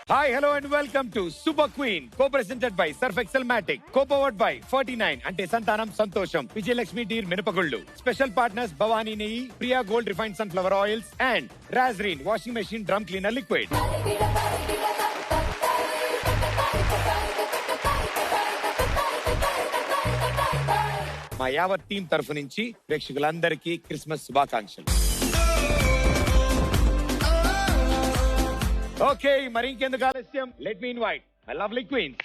Hi, hello and welcome to Super Queen, co-presented by Surf Excel Matic, co-powered by 49 అంటే సంతానం సంతోషం, Vijayalakshmi deer మినపగుళ్ళు. Special partners Bhavani నెయ్యి, Priya gold refined sunflower oils and రాజ్రీన్ washing machine drum cleaner liquid. మా యావత్ team తరఫు నుంచి ప్రేక్షకులందరికీ క్రిస్మస్ శుభాకాంక్షలు. ఓకే, మరి ఇంకెందుకు ఆలస్యం, let me invite my lovely queen.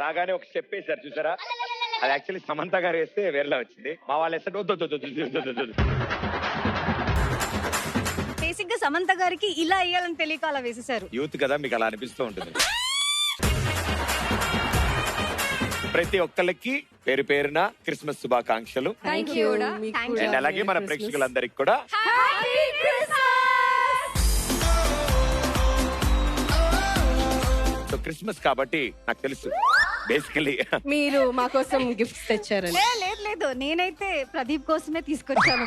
రాగానే ఒక స్టెప్ వేశారు చూసారా, అది యాక్చువల్లీ సమంత గారు వేస్తే వేరేలా వచ్చింది. మా వాళ్ళు వేస్తే బేసిక్ గా సమంత గారికి ఇలా వేయాలని తెలియక అలా వేసేసారు. యూత్ కదా, మీకు అలా అనిపిస్తూ ఉంటుంది. ప్రతి ఒక్కరికి పేరు పేరున క్రిస్మస్ శుభాకాంక్షలు. అండ్ అలాగే మన ప్రేక్షకులందరికి కూడా క్రిస్మస్ కాబట్టి నాకు తెలుసు బేసికలీ మీరు మా కోసం గిఫ్ట్స్ తెచ్చారని. లేదు, నేనైతే ప్రదీప్ కోసమే తీసుకొచ్చాను.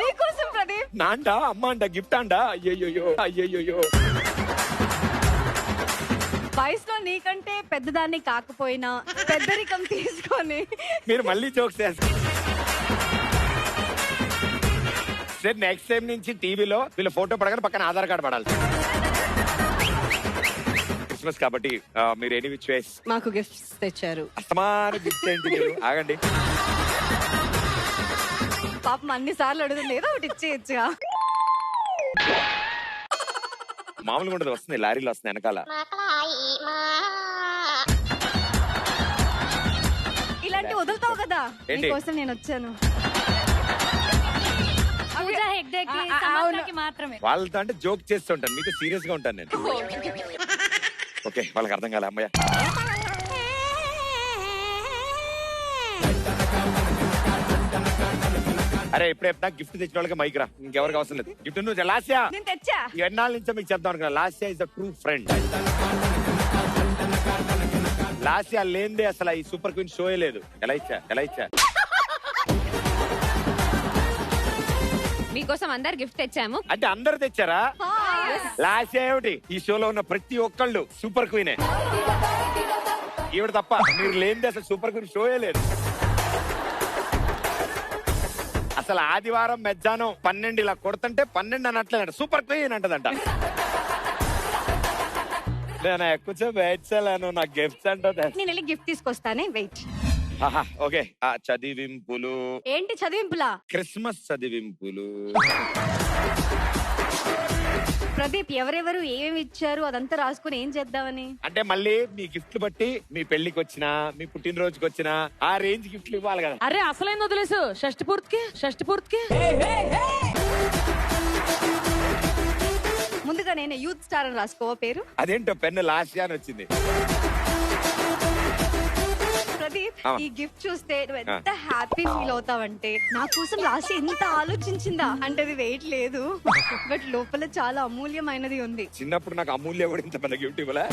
మీకోసం ప్రదీప్. నాండా అమ్మ అండ గిఫ్ట్ అండా. అయ్యయ్యో వయసులో నీకంటే పెద్దదాన్ని కాకపోయినా పెద్దరికం తీసుకొని మీరు మళ్ళీ జోక్స్ చేస్తారు. సరే, నెక్స్ట్ టైం నుంచి టీవీలో వీళ్ళ ఫోటో పడగానే పక్కన ఆధార్ కార్డు పడాలి. క్రిస్మస్ కాబట్టి మీరు ఎనీ విచ్ వేస్ మాకు గిఫ్ట్స్ తెచ్చారు. అస్తమాన గిఫ్ట్ ఏంటి మీరు? ఆగండి, పాపం అన్ని సార్లు అడుగుతుంది, ఏదో ఒకటి ఇచ్చేయచ్చుగా. మామూలుగా ఉండదు, వస్తుంది లారీలో వస్తుంది వెనకాల. ఇలాంటి వదులుతావు కదా, ఏంటి? నీకోసం నేను వచ్చాను. వాళ్ళతో అంటే జోక్ చేస్తూ ఉంటాను, మీతో సీరియస్ గా ఉంటాను నేను. ఓకే, వాళ్ళకి అర్థం కాలే అమ్మయ్య. అరే ఇప్పుడే చెప్తా, గిఫ్ట్ తెచ్చిన వాళ్ళకి మైక్ రా, ఇంకెవరికి అవసరం లేదు. గిఫ్ట్ నువ్వు లాస్యా నేను తెచ్చా. ఎన్నాళ్ళ నుంచో మీకు చెప్తాను అనుకున్నా, Lasya is the true friend. Lasya లేనిదే అసలు ఈ సూపర్ క్వీన్ షోయే లేదు. ఎలా ఇచ్చా మీకోసం అందరు గిఫ్ట్ తెచ్చాము. అంటే అందరు తెచ్చారా? లాస్యా ఏమిటి, ఈ షోలో ఉన్న ప్రతి ఒక్కళ్ళు సూపర్ క్వీనే. ఈవిడ తప్ప మీరు లేనిదే అసలు సూపర్ క్వీన్ షోయే లేదు. అసలు ఆదివారం మధ్యాహ్నం 12 ఇలా కొడుతుంటే 12 అనట్లేదంట, సూపర్ క్వీన్ అంటదంట. నేను ఎక్కువ వేచాను, నాకు గిఫ్ట్స్ అంటే. నేను వెళ్ళి గిఫ్ట్ తీసుకొస్తానే, వెయిట్. ఓకే, చదివింపులు. ఏంటి చదివింపులా? క్రిస్మస్ చదివింపులు. ప్రదీప్, ఎవరెవరు ఏమేమి ఇచ్చారు అదంతా రాసుకుని ఏం చేద్దామని? అంటే మళ్ళీ మీ గిఫ్ట్లు బట్టి మీ పెళ్లికి వచ్చినా మీ పుట్టినరోజుకి వచ్చినా ఆ రేంజ్ గిఫ్ట్లు ఇవ్వాలి కదా. అరే అసలైంది వదిలేసు, షష్టి పూర్తికి. ముందుగా నేను యూత్ స్టార్ అని రాసుకో పేరు. అదేంటో పెన్ను లాస్ట్ అని వచ్చింది. ప్రదీప్, ఈ గిఫ్ట్ చూస్తే నువ్వు ఎంత హ్యాపీ ఫీల్ అవుతావంటే, నా కోసం రాసి ఎంత ఆలోచించిందా అంటే అది వెయిట్ లేదు, బట్ లోపల చాలా అమూల్యమైనది ఉంది. చిన్నప్పుడు నాకు అమూల్య కూడా ఇంత పెద్ద గిఫ్ట్ ఇవ్వలే.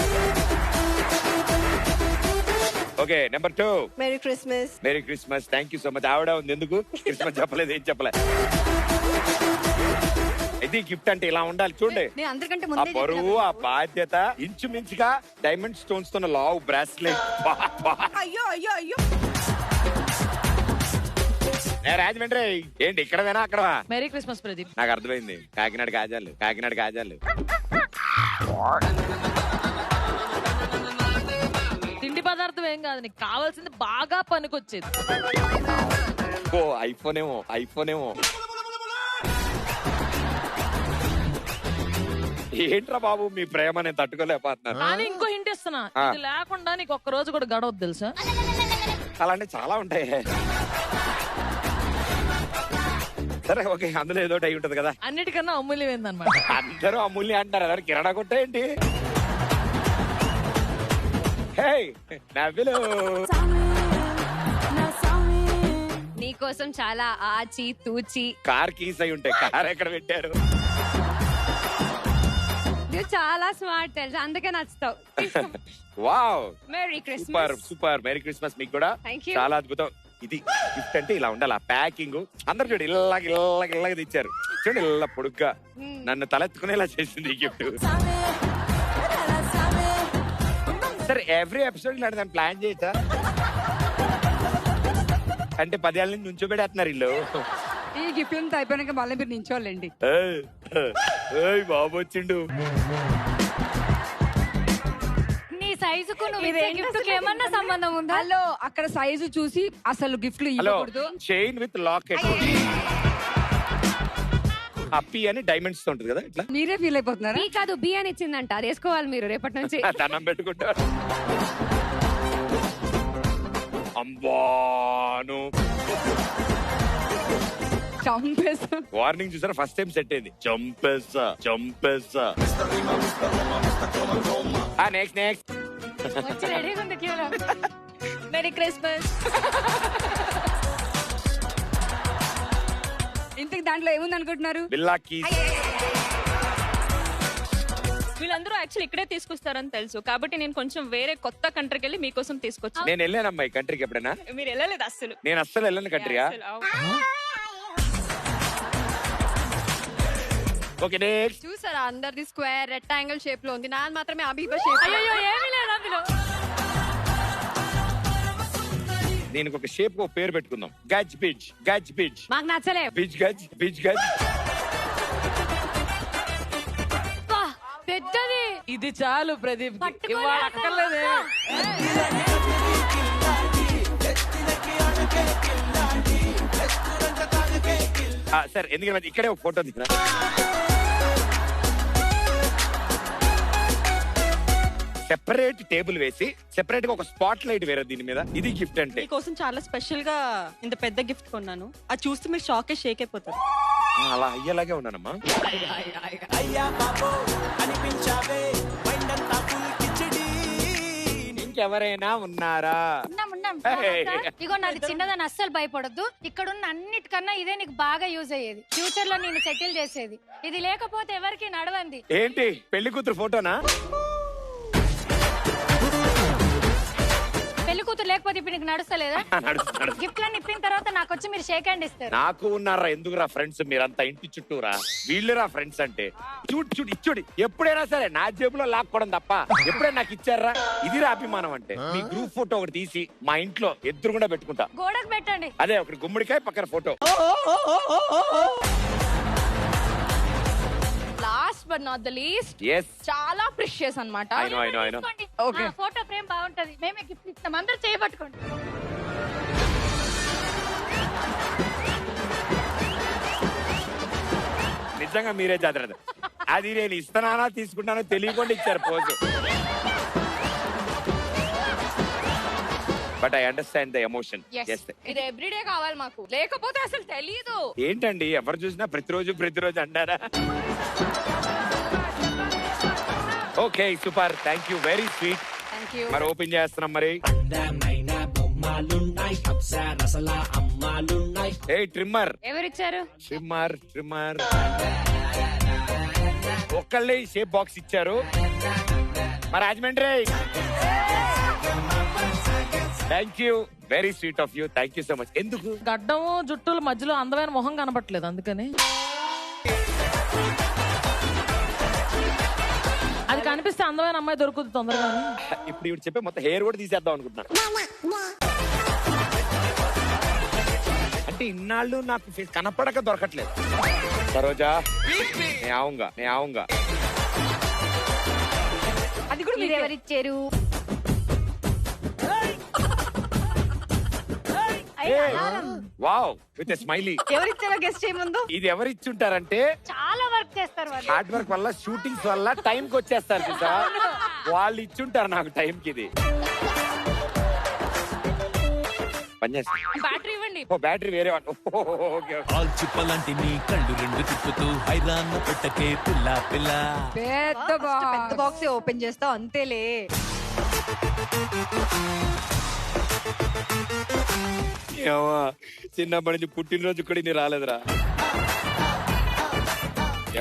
Okay, number 2. Merry Christmas. Merry Christmas, thank you so much. ఆవిడ ఉంది, ఎందుకు క్రిస్మస్ చెప్పలేదు, ఏం చెప్పలేదు. ఇది గిఫ్ట్ అంటే ఇలా ఉండాలి చూడండి. నేను అందరికంటే ఆ ముందే బరువు, ఆ బాధ్యత, ఇంచుమించుగా డైమండ్ స్టోన్స్ తో లావ్ బ్రాస్లెట్. అయ్యో రాజమండ్రి ఏంటి ఇక్కడవేనా అక్కడవా? Merry Christmas Pradeep. నాకు అర్థమైంది, కాకినాడ కాజాలు. తిండి పదార్థం ఏం కాదు, నీకు కావాల్సింది బాగా పనికొచ్చేది. ఓ ఐఫోన్ ఏమో. ఏంట్రా బాబు మీ ప్రేమ, నేను తట్టుకోలేకపోతున్నాను. కానీ ఇంకో హింట్ ఇస్తున్నా, ఇది లేకుండా నీకు ఒక్క రోజు కూడా గడవద్దు తెలుసా? అలాంటి చాలా ఉంటాయి. సరే ఓకే, అందులో ఏదో అయి ఉంటది కదా. అన్నిటికన్నా అమూల్యమైందన్నమాట. అందరూ అమూల్య అంటారు, అదే కిరాణా కొట్టే ఏంటి. హే నవ్వులు నీకోసం చాలా ఆచి తూచి. కార్ కీస్ అయి ఉంటాయి. కార్ ఎక్కడ పెట్టారు? నువ్వు చాలా స్మార్ట్ తెలుసు, అందుకే నచ్చుతావు. Wow, merry super Christmas. Super. Merry Christmas మీకు కూడా. Thank you. చాలా అద్భుతం. ఇది గిఫ్ట్ అంటే ఇలా ఉండాలి. ఆ ప్యాకింగ్ అందరు చూడు ఇల్లగా తెచ్చారు. చూడండి ఇలా పొడుగ్గా నన్ను తలెత్తుకునేలా చేసింది ఈ గిఫ్ట్. సరే ఎవ్రీ ఎపిసోడ్ ఇలాంటి దాన్ని ప్లాన్ చేయొచ్చా? అంటే 10 ఏళ్ళ నుంచి నుంచోబెడేస్తున్నారు ఇల్లు. ఈ గిఫ్ట్ అయిపోయినాక మళ్ళీ మీరు నించోవాలండి. బాబు వచ్చిండు. నీ సైజుకు నువ్వు ఇచ్చే గిఫ్ట్ కి ఏమన్నా సంబంధం ఉందా? హలో, అక్కడ సైజు చూసి అసలు గిఫ్ట్లు హలో, ఇవ్వకూడదు. Chain with locket. అప్పి అని డైమండ్స్ తో ఉంటుంది కదా ఇట్లా. మీరే ఫీల్ అయిపోతున్నారా? బీ కాదు, బి అని ఇచ్చిందంట. అది వేసుకోవాలి మీరు రేపటి నుంచి. దండం పెట్టుకుంటారు. అంబాను చంపేస్తా. వార్నింగ్ చూసారా? ఫస్ట్ టైం సెట్ అయింది. చంపేస్తా. నెక్స్ట్ వచ్చి రెడీగా ఉంది క్యూలో. Merry Christmas. ఇంతకు దాంట్లో ఏముంది అనుకుంటున్నారు? బిల్లా కీస్. వీళ్ళందరూ యాక్చువల్లీ ఇక్కడే తీసుకొస్తారని తెలుసు కాబట్టి నేను కొంచెం వేరే కొత్త కంట్రీకి వెళ్ళి మీకోసం తీసుకొచ్చాను. నేను వెళ్ళానమ్మా ఈ కంట్రీకి ఎప్పుడైనా? మీరు వెళ్ళలేదు అస్సలు. నేను అస్సలు వెళ్ళను కంట్రీయా. Okay next. చూసారా అందరిది స్క్వేర్ రెక్టాంగిల్ షేప్ లో ఉంది, నాది మాత్రమే అబీబా షేప్. అయ్యో ఏమీ లేదు అందులో. దీనికి ఒక షేప్ ఒక పేరు పెట్టుకుందాం. గజ్ బిజ్. మాకు నచ్చలే. బిజ్ గజ్. పెద్దది. ఇది చాలు ప్రదీప్. పట్టుకోలేక అక్కర్లేదే. సరే ఎందుకంటే ఇక్కడే ఒక ఫోటో దిగిన. సెపరేట్ టేబుల్ వేసి సెపరేట్ గా ఒక స్పాట్ లైట్ వేరే దీని మీద. ఇది గిఫ్ట్ అంటే. మీకోసం చాలా స్పెషల్ గా ఇంత పెద్ద గిఫ్ట్ కొన్నాను. అది చూస్తే మీరు షేక్ అయిపోతారు. అలా అయ్యేలాగే ఉన్నానమ్మా. ఇంకెవరైనా ఉన్నారా? ఇగో నాది చిన్నదని అస్సలు భయపడద్దు. ఇక్కడున్న అన్నిటికన్నా ఇదే నీకు బాగా యూజ్ అయ్యేది. ఫ్యూచర్ లో నేను సెటిల్ చేసేది. ఇది లేకపోతే ఎవరికి నడవంది. ఏంటి పెళ్లి కూతురు ఫోటోనా? పెళ్లి కూతురు లేకపోతే ఇప్పుడు నీకు నడుస్తలేదా? నడుస్తాడు. గిఫ్ట్లన్నీ ఇప్పిన తర్వాత నాకు వచ్చి మీరు షేక్ హ్యాండ్ ఇస్తారు. నాకు ఉన్నారా? ఎందుకురా ఫ్రెండ్స్ మీరంతా ఇంటి చుట్టూరా? వీళ్ళురా ఫ్రెండ్స్ అంటే. చూడు ఎప్పుడైనా సరే నా జేబులో లాక్కోవడం తప్ప ఎప్పుడైనా నాకు ఇచ్చారా? ఇదిరా అభిమానం అంటే. మీ గ్రూప్ ఫోటో ఒకటి తీసి మా ఇంట్లో ఎదురుగుండా పెట్టుకుంటా. గోడకు పెట్టండి. అదే ఒకటి గుమ్మడికాయ పక్కన photo. Last but not the least, yes చాలా ప్రిషియస్ అన్నమాట. I know. Okay. Photo frame బాగుంటది. మేమే గిఫ్ట్ ఇస్తాం. అందరూ చేయబట్టుకోండి. నిజంగా మీరే జాగ్రత్త. అది నేను ఇస్తున్నానా తీసుకుంటానో తెలియకుండా ఇచ్చారు pose. But I understand the emotion. ఇది ఎవ్రీడే కావాలి మాకు, లేకపోతే అసలు తెలియదు. ఏంటండి ఎవరు చూసినా ప్రతిరోజు అంటారా? Okay super, thank you, very sweet. మరి ఓపెన్ చేస్తున్నాం మరి. ఏ ట్రిమ్మర్ ఎవరిచ్చారు? ట్రిమ్మర్ ఒక్కళ్ళే ఈ షేప్ బాక్స్ ఇచ్చారు. మరి Rajahmundry thank you, very sweet of you, thank you so much. ఎందుకు? గడ్డము జుట్టుల మధ్యలో అందమైన మొహం కనపట్లేదు అందుకని. అది కనిపిస్తే అందమైన అమ్మాయి దొరుకుతుంది తొందరగా. ఇప్పుడు ఇవి చెప్పే మొత్తం హెయిర్ కూడా తీసేద్దాం అనుకుంటున్నాను. అంటే ఇన్నాళ్ళు నాకు ఫేస్ కనపడక దొరకట్లేదు. సరోజా నే ఆవుంగా. అది కూడా మీరు ఎవరిచ్చారు? Wow with smiley. ఎవరిచ్చారో గెస్ట్ చేయముందు. ఇది ఎవరిచ్చుంటారంటే చాలా వర్క్ చేస్తారు వాళ్ళు. హార్డ్ వర్క్ వల్ల షూటింగ్స్ వల్ల టైం కి వచ్చేస్తారు చూసా, వాళ్ళు ఇచ్చుంటారు నాకు టైం కి. ఇది పనిచేస్తుంది. బ్యాటరీ ఇవ్వండి. ఓ బ్యాటరీ వేరే వాళ్ళు. ఓకే చిప్పలాంటి నీ కళ్ళు రెండు తిప్పుతూ హైరాన్ పెట్టకే పిల్ల పెద్ద బాక్స్ ఓపెన్ చేస్తావు అంతేలే. ఏమా చిన్నప్పటి నుంచి పుట్టినరోజు కూడా నీ రాలేదురా.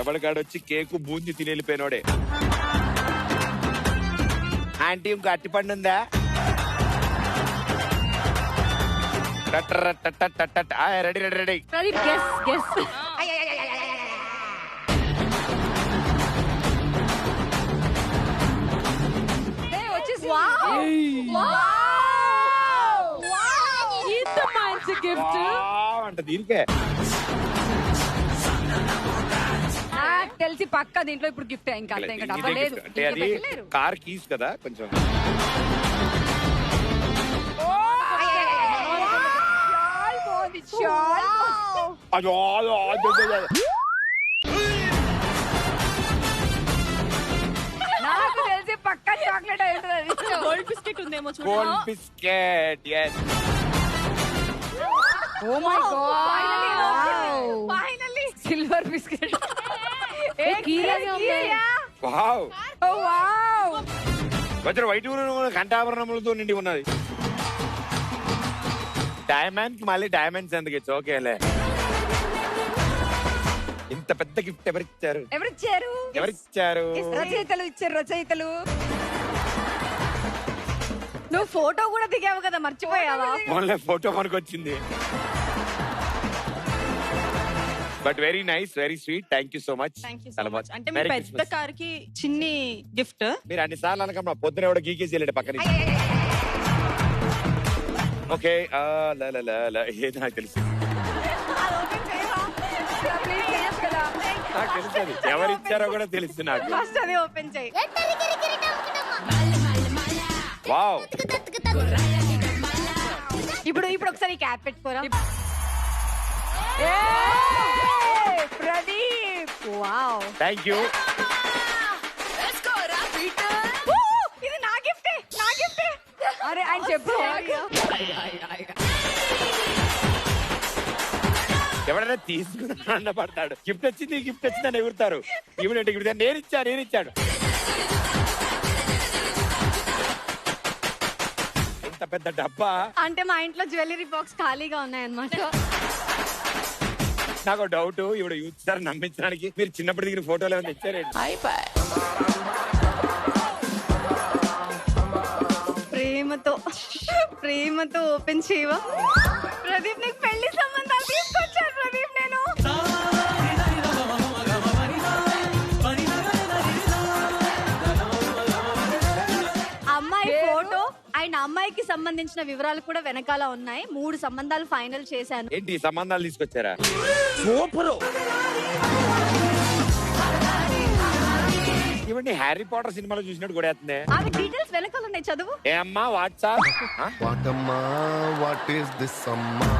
ఎవరికాడొచ్చి కేకు బూంది తిని వెళ్ళిపోయినోడే. ఆంటీ ఇంకో అట్టి పండు ఉందా? Ready ready ready. Pradeep guess guess. వచ్చేసి ఇంత మంచి గిఫ్ట్ అంట దీనికే. నాకు తెలిసి పక్క దీంట్లో ఇప్పుడు గిఫ్ట్ ఇంకా అంతే, ఇంకా డబ్బా లేదు. అంటే అది కార్ కీస్ కదా కొంచెం. నాకు తెలిసి పక్క చాక్లెట్ అయ్యింది. గోల్డ్ బిస్కెట్ ఉందేమో చూడండి. Gold biscuit. yes. Oh my god, finally silver biscuit. Wow. Oh wow, వజ్ర వైట్ కంఠాభరణములతో నిండి ఉన్నది. డైమండ్ మళ్ళీ డైమండ్స్ ఎందుకు ఇచ్చు? ఓకేలే. ఇంత పెద్ద గిఫ్ట్ ఎవరిచ్చారు? ఎవరిచ్చారు? ఎవరిచ్చారు? రచయితలు ఇచ్చారు, రచయితలు. నువ్వు ఫోటో కూడా దిగావు కదా, మర్చిపోయావా? ఓన్లీ ఫోటో మనకు వచ్చింది. But very nice, very sweet. Thank you so much. అంటే మీ పెద్ద కార్ కి చిన్ని గిఫ్ట్. మీరు అన్ని సార్లు అనకమ్మా, పొద్దున ఎవడో గీకేసి వెళ్ళాడు పక్కన. ఓకే ఏది నాకు తెలుసు, నాకు తెలుసు అది. ఎవరిచ్చారో కూడా తెలుసు నాకు. ఫస్ట్ అది ఓపెన్ చేయి. వావ్. ఇప్పుడు ఒకసారి క్యాప్ పెట్టుకోరా. Pradeep, wow, thank you. ఇది నా గిఫ్టే, నా గిఫ్టే. అరే ఆయన చెప్పు. ఎవరైనా తీసుకున్నా పడతాడు. గిఫ్ట్ వచ్చింది, గిఫ్ట్ వచ్చిందని ఎగురుతారు. ఇవిడంటే ఇప్పుడు నేను ఇచ్చాడు. ఇంత పెద్ద డబ్బా. అంటే మా ఇంట్లో జ్యువెలరీ బాక్స్ ఖాళీగా ఉన్నాయన్నమాట. నాకు డౌట్, ఇప్పుడు యూత్ సార్ నమ్మించడానికి మీరు చిన్నప్పుడు దిగిన ఫోటోలు ఏమైనా ఇచ్చారండి? ప్రేమతో ఓపెన్ చేయవా? ప్రదీప్, నీకు పెళ్లి సంబంధాలు తీసుకొచ్చాను ప్రదీప్. నేను అమ్మాయి ఫోటో అండ్ అమ్మాయికి సంబంధించిన వివరాలు కూడా వెనకాల ఉన్నాయి. 3 సంబంధాలు ఫైనల్ చేశాను. ఏంటి ఈ సంబంధాలు తీసుకొచ్చారా? సూపర్. ఇవన్నీ హ్యారీ పాటర్ సినిమాలో చూసినట్టు కూడా వేస్తుంది. అవి డీటెయిల్స్ వెనకాల ఉన్నాయి, చదువు. ఏ అమ్మా వాట్సాప్? వాటమ్మా వాట్ ఈస్ దిస్ అమ్మా?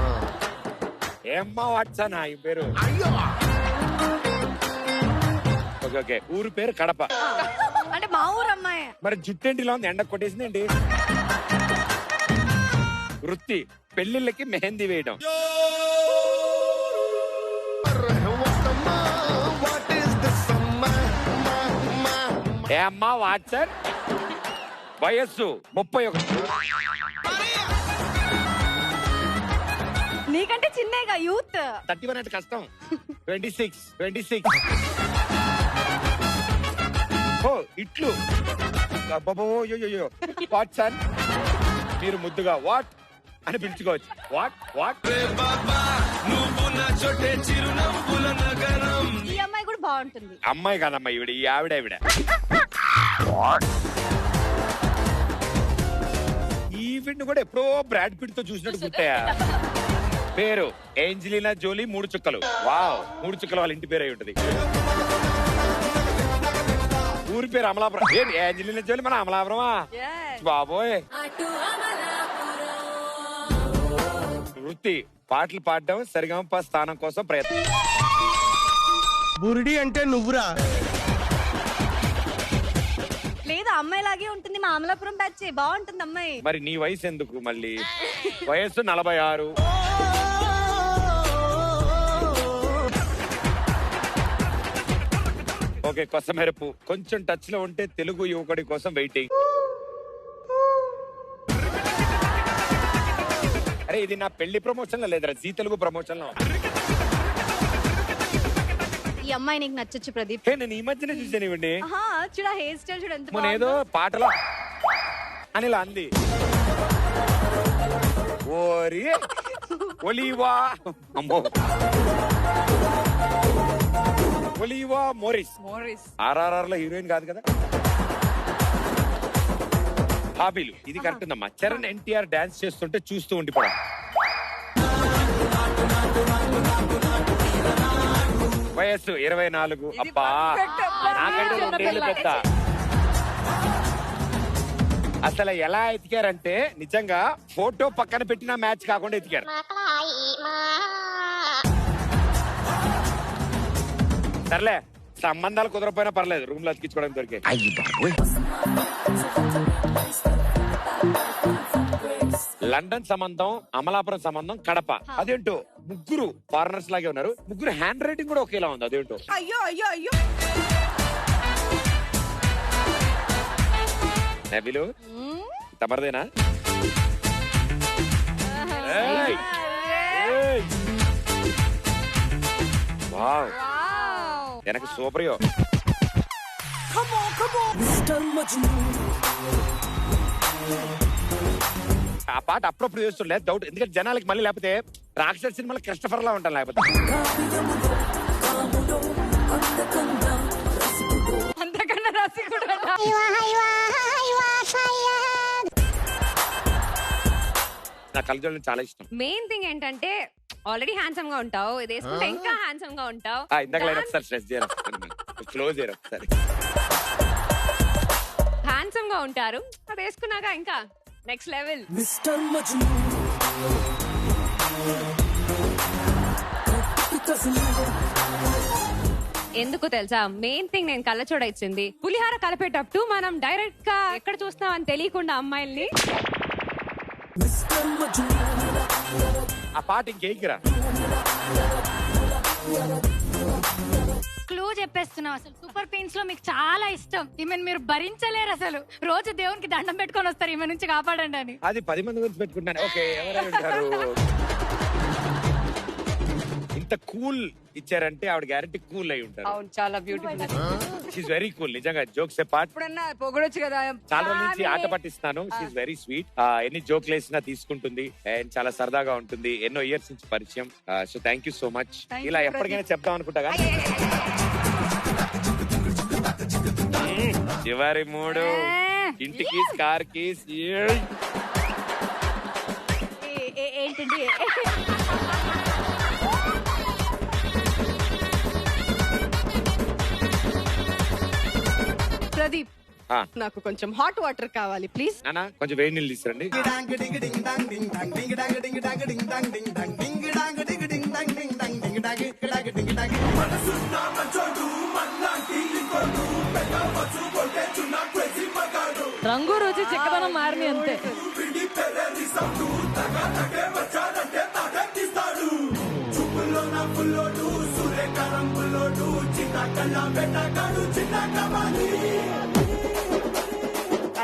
ఏ అమ్మా వాట్సా నా ఈ పేరు? Okay okay. ఊరు పేరు కడప. అంటే మా ఊరు అమ్మాయి. మరి జుట్టేంటిలో ఉంది, ఎండ కొట్టేసింది ఏంటి? వృత్తి పెళ్లిళ్ళకి మెహందీ వేయడం. వాటమ్మా వాట్ ఈస్ దిస్ అమ్మా? ఏ అమ్మా వాట్సాప్? వయస్సు 31. నీకంటే చిన్నగా యూత్. 31 అంటే కష్టం. 26. ఓ ఇట్లు వాట్సాప్. మీరు ముద్దుగా వాట్ అని పిలుచుకోవచ్చు. వాట్ ఈ అమ్మాయి కూడా బాగుంటుంది. అమ్మాయి కాదమ్మా ఈవిడ, ఈ ఆవిడ. ఈవిడ్ని కూడా ఎప్పుడో బ్రాడ్ పిట్ తో చూసినట్టు గుర్తాయా? పేరు ఏంజలీనా జోలీ 3 చుక్కలు. వావ్, 3 చుక్కలు వాళ్ళ ఇంటి పేరు అయి ఉంటది. ఊరి పేరు అమలాపురం. ఏంటి ఏంజలీనా జోలీ మన అమలాపురమా? బాబోయ్. వృత్తి పాటలు పాడడం, సరిగమప స్థానం కోసం ప్రయత్నం. బురిడి అంటే నువ్వురా? లేదా అమ్మాయి లాగే ఉంటుంది, మా అమలాపురం బ్యాచ్. బాగుంటుంది అమ్మాయి. మరి నీ వయసు ఎందుకు మళ్ళీ? వయస్సు 46. ఓకే, కొసమెరుపు. కొంచెం టచ్ లో ఉంటే తెలుగు యువకుడి కోసం వెయిటింగ్. అరే అరే ఇది నా పెళ్లి ప్రమోషన్ లో లేదురా, జీ తెలుగు ప్రమోషన్ లో. ఈ అమ్మాయి నీకు నచ్చొచ్చు ప్రదీప్. నేను ఈ మధ్యనే చూసాను ఇవ్వండి. చూడ హెయిర్ స్టైల్ చూడ ఎంత మన ఏదో పాటలో అని ఇలా అంది. ఓరి ఒలీవా అమ్మో, ఒలీవా మోరిస్. RRR లో హీరోయిన్ కాదు కదా. హాబీలు ఇది కరెక్ట్ ఉందమ్మా. చరణ్ ఎన్టీఆర్ డాన్స్ చేస్తుంటే చూస్తూ ఉండిపోవడం. వయస్సు 24. అబ్బా నాకంటే 2 ఏళ్ళు పెద్ద. అసలు ఎలా ఎతికారంటే నిజంగా ఫోటో పక్కన పెట్టిన మ్యాచ్ కాకుండా ఎతికారు. సర్లే సంబంధాలు కుదరపోయినా పర్లేదు, రూమ్ లో అతికించుకోవడానికి దొరికే. లండన్ సంబంధం, అమలాపురం సంబంధం, కడప. అదేంటో ముగ్గురు ఫారినర్స్ లాగే ఉన్నారు, ముగ్గురు హ్యాండ్ రైటింగ్ కూడా ఒకేలా ఉంది. అదేంటో అయ్యో అయ్యో అయ్యో. నబిలు తమరదేనా? వావ్ எனக்கு సూపరియో. ఆ పాట అప్పుడప్పుడు చేస్తుండే డౌట్, ఎందుకంటే జనాలకి మళ్ళీ లేకపోతే రాక్షస సినిమాలో క్రిస్టఫర్ లా ఉంటాను లేకపోతే. అంతకన్నా రాసి కూడా నా కళ్ళజోళ్ళు చాలా ఇష్టం. మెయిన్ థింగ్ ఏంటంటే ఆల్రెడీ హ్యాండ్సమ్ గా ఉంటావు, ఇది వేసుకుంటే ఇంకా హ్యాండ్సమ్ గా ఉంటావు. ఇందాక లైన్ ఒకసారి స్ట్రెస్ చేయరు, క్లోజ్ చేయరు ఒకసారి. హ్యాండ్సమ్ గా ఉంటారు, అది వేసుకున్నాక ఇంకా నెక్స్ట్ లెవెల్. ఎందుకు తెలుసా మెయిన్ థింగ్, నేను కళ్ళచూడ ఇచ్చింది. పులిహార కలిపేటప్పుడు మనం డైరెక్ట్ గా ఎక్కడ చూస్తాం అని తెలియకుండా అమ్మాయిల్ని ఆ పాట ఇంకేకిరా. క్లూ చెప్పేస్తున్నావు. అసలు సూపర్ పెయిన్స్ లో మీకు చాలా ఇష్టం, ఈమెను మీరు భరించలేరు అసలు. రోజు దేవునికి దండం పెట్టుకొని వస్తారు ఈమె నుంచి కాపాడండి అని. అది 10 మంది గురించి పెట్టుకుంటాను. ఓకే ఎవరైనా ఉంటారు. ఇంత కూల్ ఇచ్చారంటే ఆవిడ గ్యారెంటీ కూల్ అయి ఉంటారు. అవును, చాలా బ్యూటిఫుల్. షీఈ్ వెరీ కూల్ నిజంగా. జోక్స్ పార్ట్ ఇప్పుడన్నా పొగడొచ్చు కదా. చాలా రోజుల నుంచి ఆట పట్టిస్తున్నాను. She very sweet. ఎన్ని జోక్లు వేసినా తీసుకుంటుంది అండ్ చాలా సరదాగా ఉంటుంది. ఎన్నో ఇయర్స్ నుంచి పరిచయం. So thank you so much. ఇలా ఎప్పటికైనా చెప్దాం అనుకుంటా కానీ చివరి 3 ఇంటికి కార్ కీస్ ఏంటండి ప్రదీప్, నాకు కొంచెం హాట్ వాటర్ కావాలి ప్లీజ్. నానా కొంచెం వేడి నీళ్ళు తీసుకురండి. రంగు రుచి చిక్కదనం మారిని అంతే.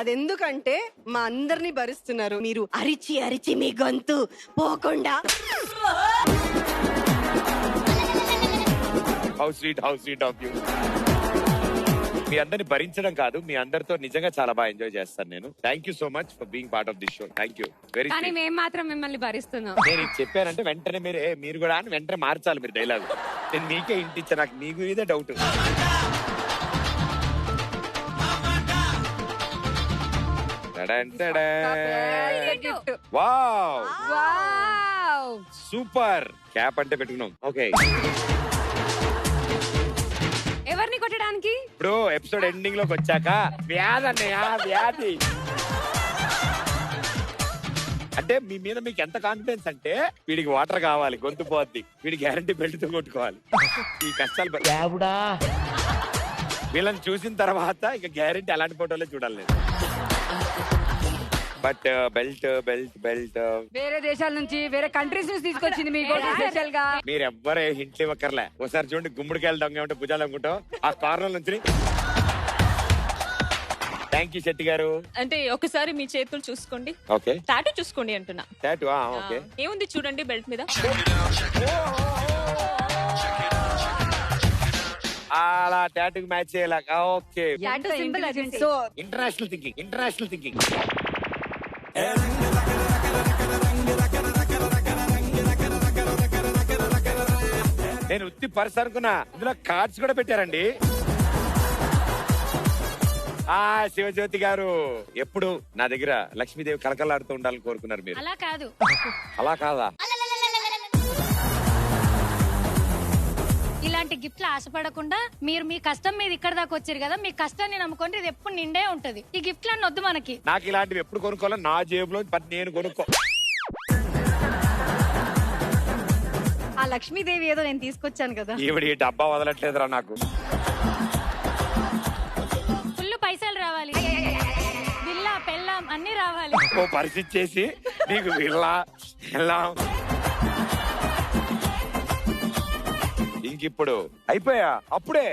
అదెందుకంటే మా అందరినీ భరిస్తున్నారు, మీరు అరిచి అరిచి మీ గొంతు పోకుండా. How sweet of you. మీ అందరిని భరించడం కాదు, మీ అందరితో నిజంగా చాలా బాగా ఎంజాయ్ చేస్తాను నేను. Thank you so much for being part of this show. Thank you very much. కానీ మేము మాత్రం మిమ్మల్ని భరిస్తున్నాం. నేను ఇది చెప్పానంటే వెంటనే మీరు కూడా అని వెంటనే మార్చాలి మీరు డైలాగ్. నేను మీకే ఇంటిచ్చా, నాకు మీ గురించే డౌట్. Wow super. క్యాప్ అంటే పెట్టుకున్నాం. ఓకే ఎవరిని కొట్టడానికి? ఇప్పుడు ఎపిసోడ్ ఎండింగ్ లోకి వచ్చాక వ్యాధి అన్నయ్య, వ్యాధి అంటే మీ మీద మీకు ఎంత కాన్ఫిడెన్స్ అంటే వీడికి వాటర్ కావాలి, గొంతు పోద్ది, వీడి గ్యారంటీ బెల్ట్ తో కొట్టుకోవాలి. ఈ కష్టాలు వీళ్ళని చూసిన తర్వాత ఇక గ్యారంటీ అలాంటి ఫోటోలే చూడాలి. బట్ బెల్ట్ బెల్ట్ బెల్ట్ వేరే దేశాల నుంచి, వేరే కంట్రీస్ నుంచి తీసుకొచ్చింది మీకు స్పెషల్ గా. మీరు ఎవ్వరే హింట్లు ఇవ్వక్కర్లే. ఒకసారి చూడండి, గుమ్మడికాయలు దొంగ ఏమంటే భుజాలు అనుకుంటాం ఆ కార్నర్ నుంచి థ్యాంక్ యూ శెట్టి గారు. అంటే ఒకసారి మీ చేతులు చూసుకోండి. ఓకే, టాటూ చూసుకోండి అంటున్నా. Tattoo okay. ఏముంది చూడండి బెల్ట్ మీద. అలా టాటూకి మ్యాచ్ చేయాలా? ఓకే, Tattoo symbol అది. So international thinking, international thinking. నేను ఉత్తి పర్స్ అనుకున్నా, ఇందులో కార్డ్స్ కూడా పెట్టారండి. శివజ్యోతి గారు, ఎప్పుడు నా దగ్గర లక్ష్మీదేవి కలకలాడుతూ ఉండాలని కోరుకున్నారు మీరు. అలా కాదు. అలా కాదా? ఇలాంటి గిఫ్ట్లు ఆశపడకుండా మీరు మీ కష్టం మీద ఇక్కడ దాకా వచ్చారు కదా, మీ కష్టాన్ని నమ్ముకుంటే ఇది ఎప్పుడు నిండే ఉంటది. ఈ గిఫ్ట్లు అన్ని వద్దు మనకి. నాకు ఇలాంటివి ఎప్పుడు కొనుక్కోవాలో నా జేబులో నేను కొనుక్కో. ఆ లక్ష్మీదేవి ఏదో నేను తీసుకొచ్చాను కదా. ఈవిడ ఈ డబ్బా వదలట్లేదురా నాకు. ఫుల్ పైసలు రావాలి, బిల్లా పెళ్ళాం అన్ని రావాలి. ఓ పరిస్థితి చేసి నీకు వెళ్ళాం. ఇంకిప్పుడు అయిపోయా అప్పుడే.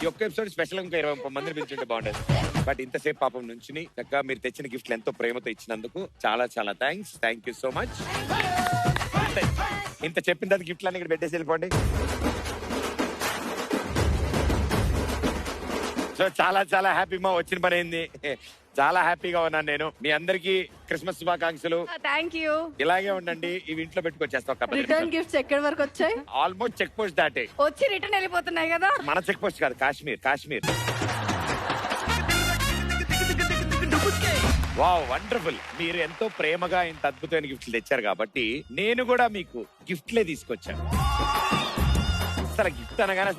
ఈ ఒక్క ఎపిసోడ్ స్పెషల్ ఇంకా 20 మందిని పిలిచుంటే బాగుండేది. బట్ ఇంతసేపు పాపం నుంచి చక్కగా మీరు తెచ్చిన గిఫ్ట్లు ఎంతో ప్రేమతో ఇచ్చినందుకు చాలా చాలా thanks. Thank you so much. ఇంత చెప్పిన తర్వాత గిఫ్ట్లు అన్ని ఇక్కడ పెట్టేసి వెళ్ళిపోండి. సో చాలా చాలా హ్యాపీ మా వచ్చిన పని అయింది. చాలా హ్యాపీగా ఉన్నాను నేను. మీ అందరికి క్రిస్మస్ శుభాకాంక్షలు. Thank you. ఇలాగే ఉండండి. ఇవి ఇంట్లో పెట్టుకొచ్చేస్తా. రిటర్న్ గిఫ్ట్స్ ఎక్కడి వరకు వచ్చాయి? ఆల్మోస్ట్ చెక్ పోస్ట్ దాటే వచ్చి రిటర్న్ వెళ్ళిపోతున్నాయి కదా. మన చెక్ పోస్ట్ కాదు, కాశ్మీర్. Wow, wonderful. మీరు ఎంతో ప్రేమగా ఇంత అద్భుతమైన గిఫ్ట్లు తెచ్చారు కాబట్టి నేను కూడా మీకు గిఫ్ట్లే తీసుకొచ్చాను. అసలు గిఫ్ట్ అనగానే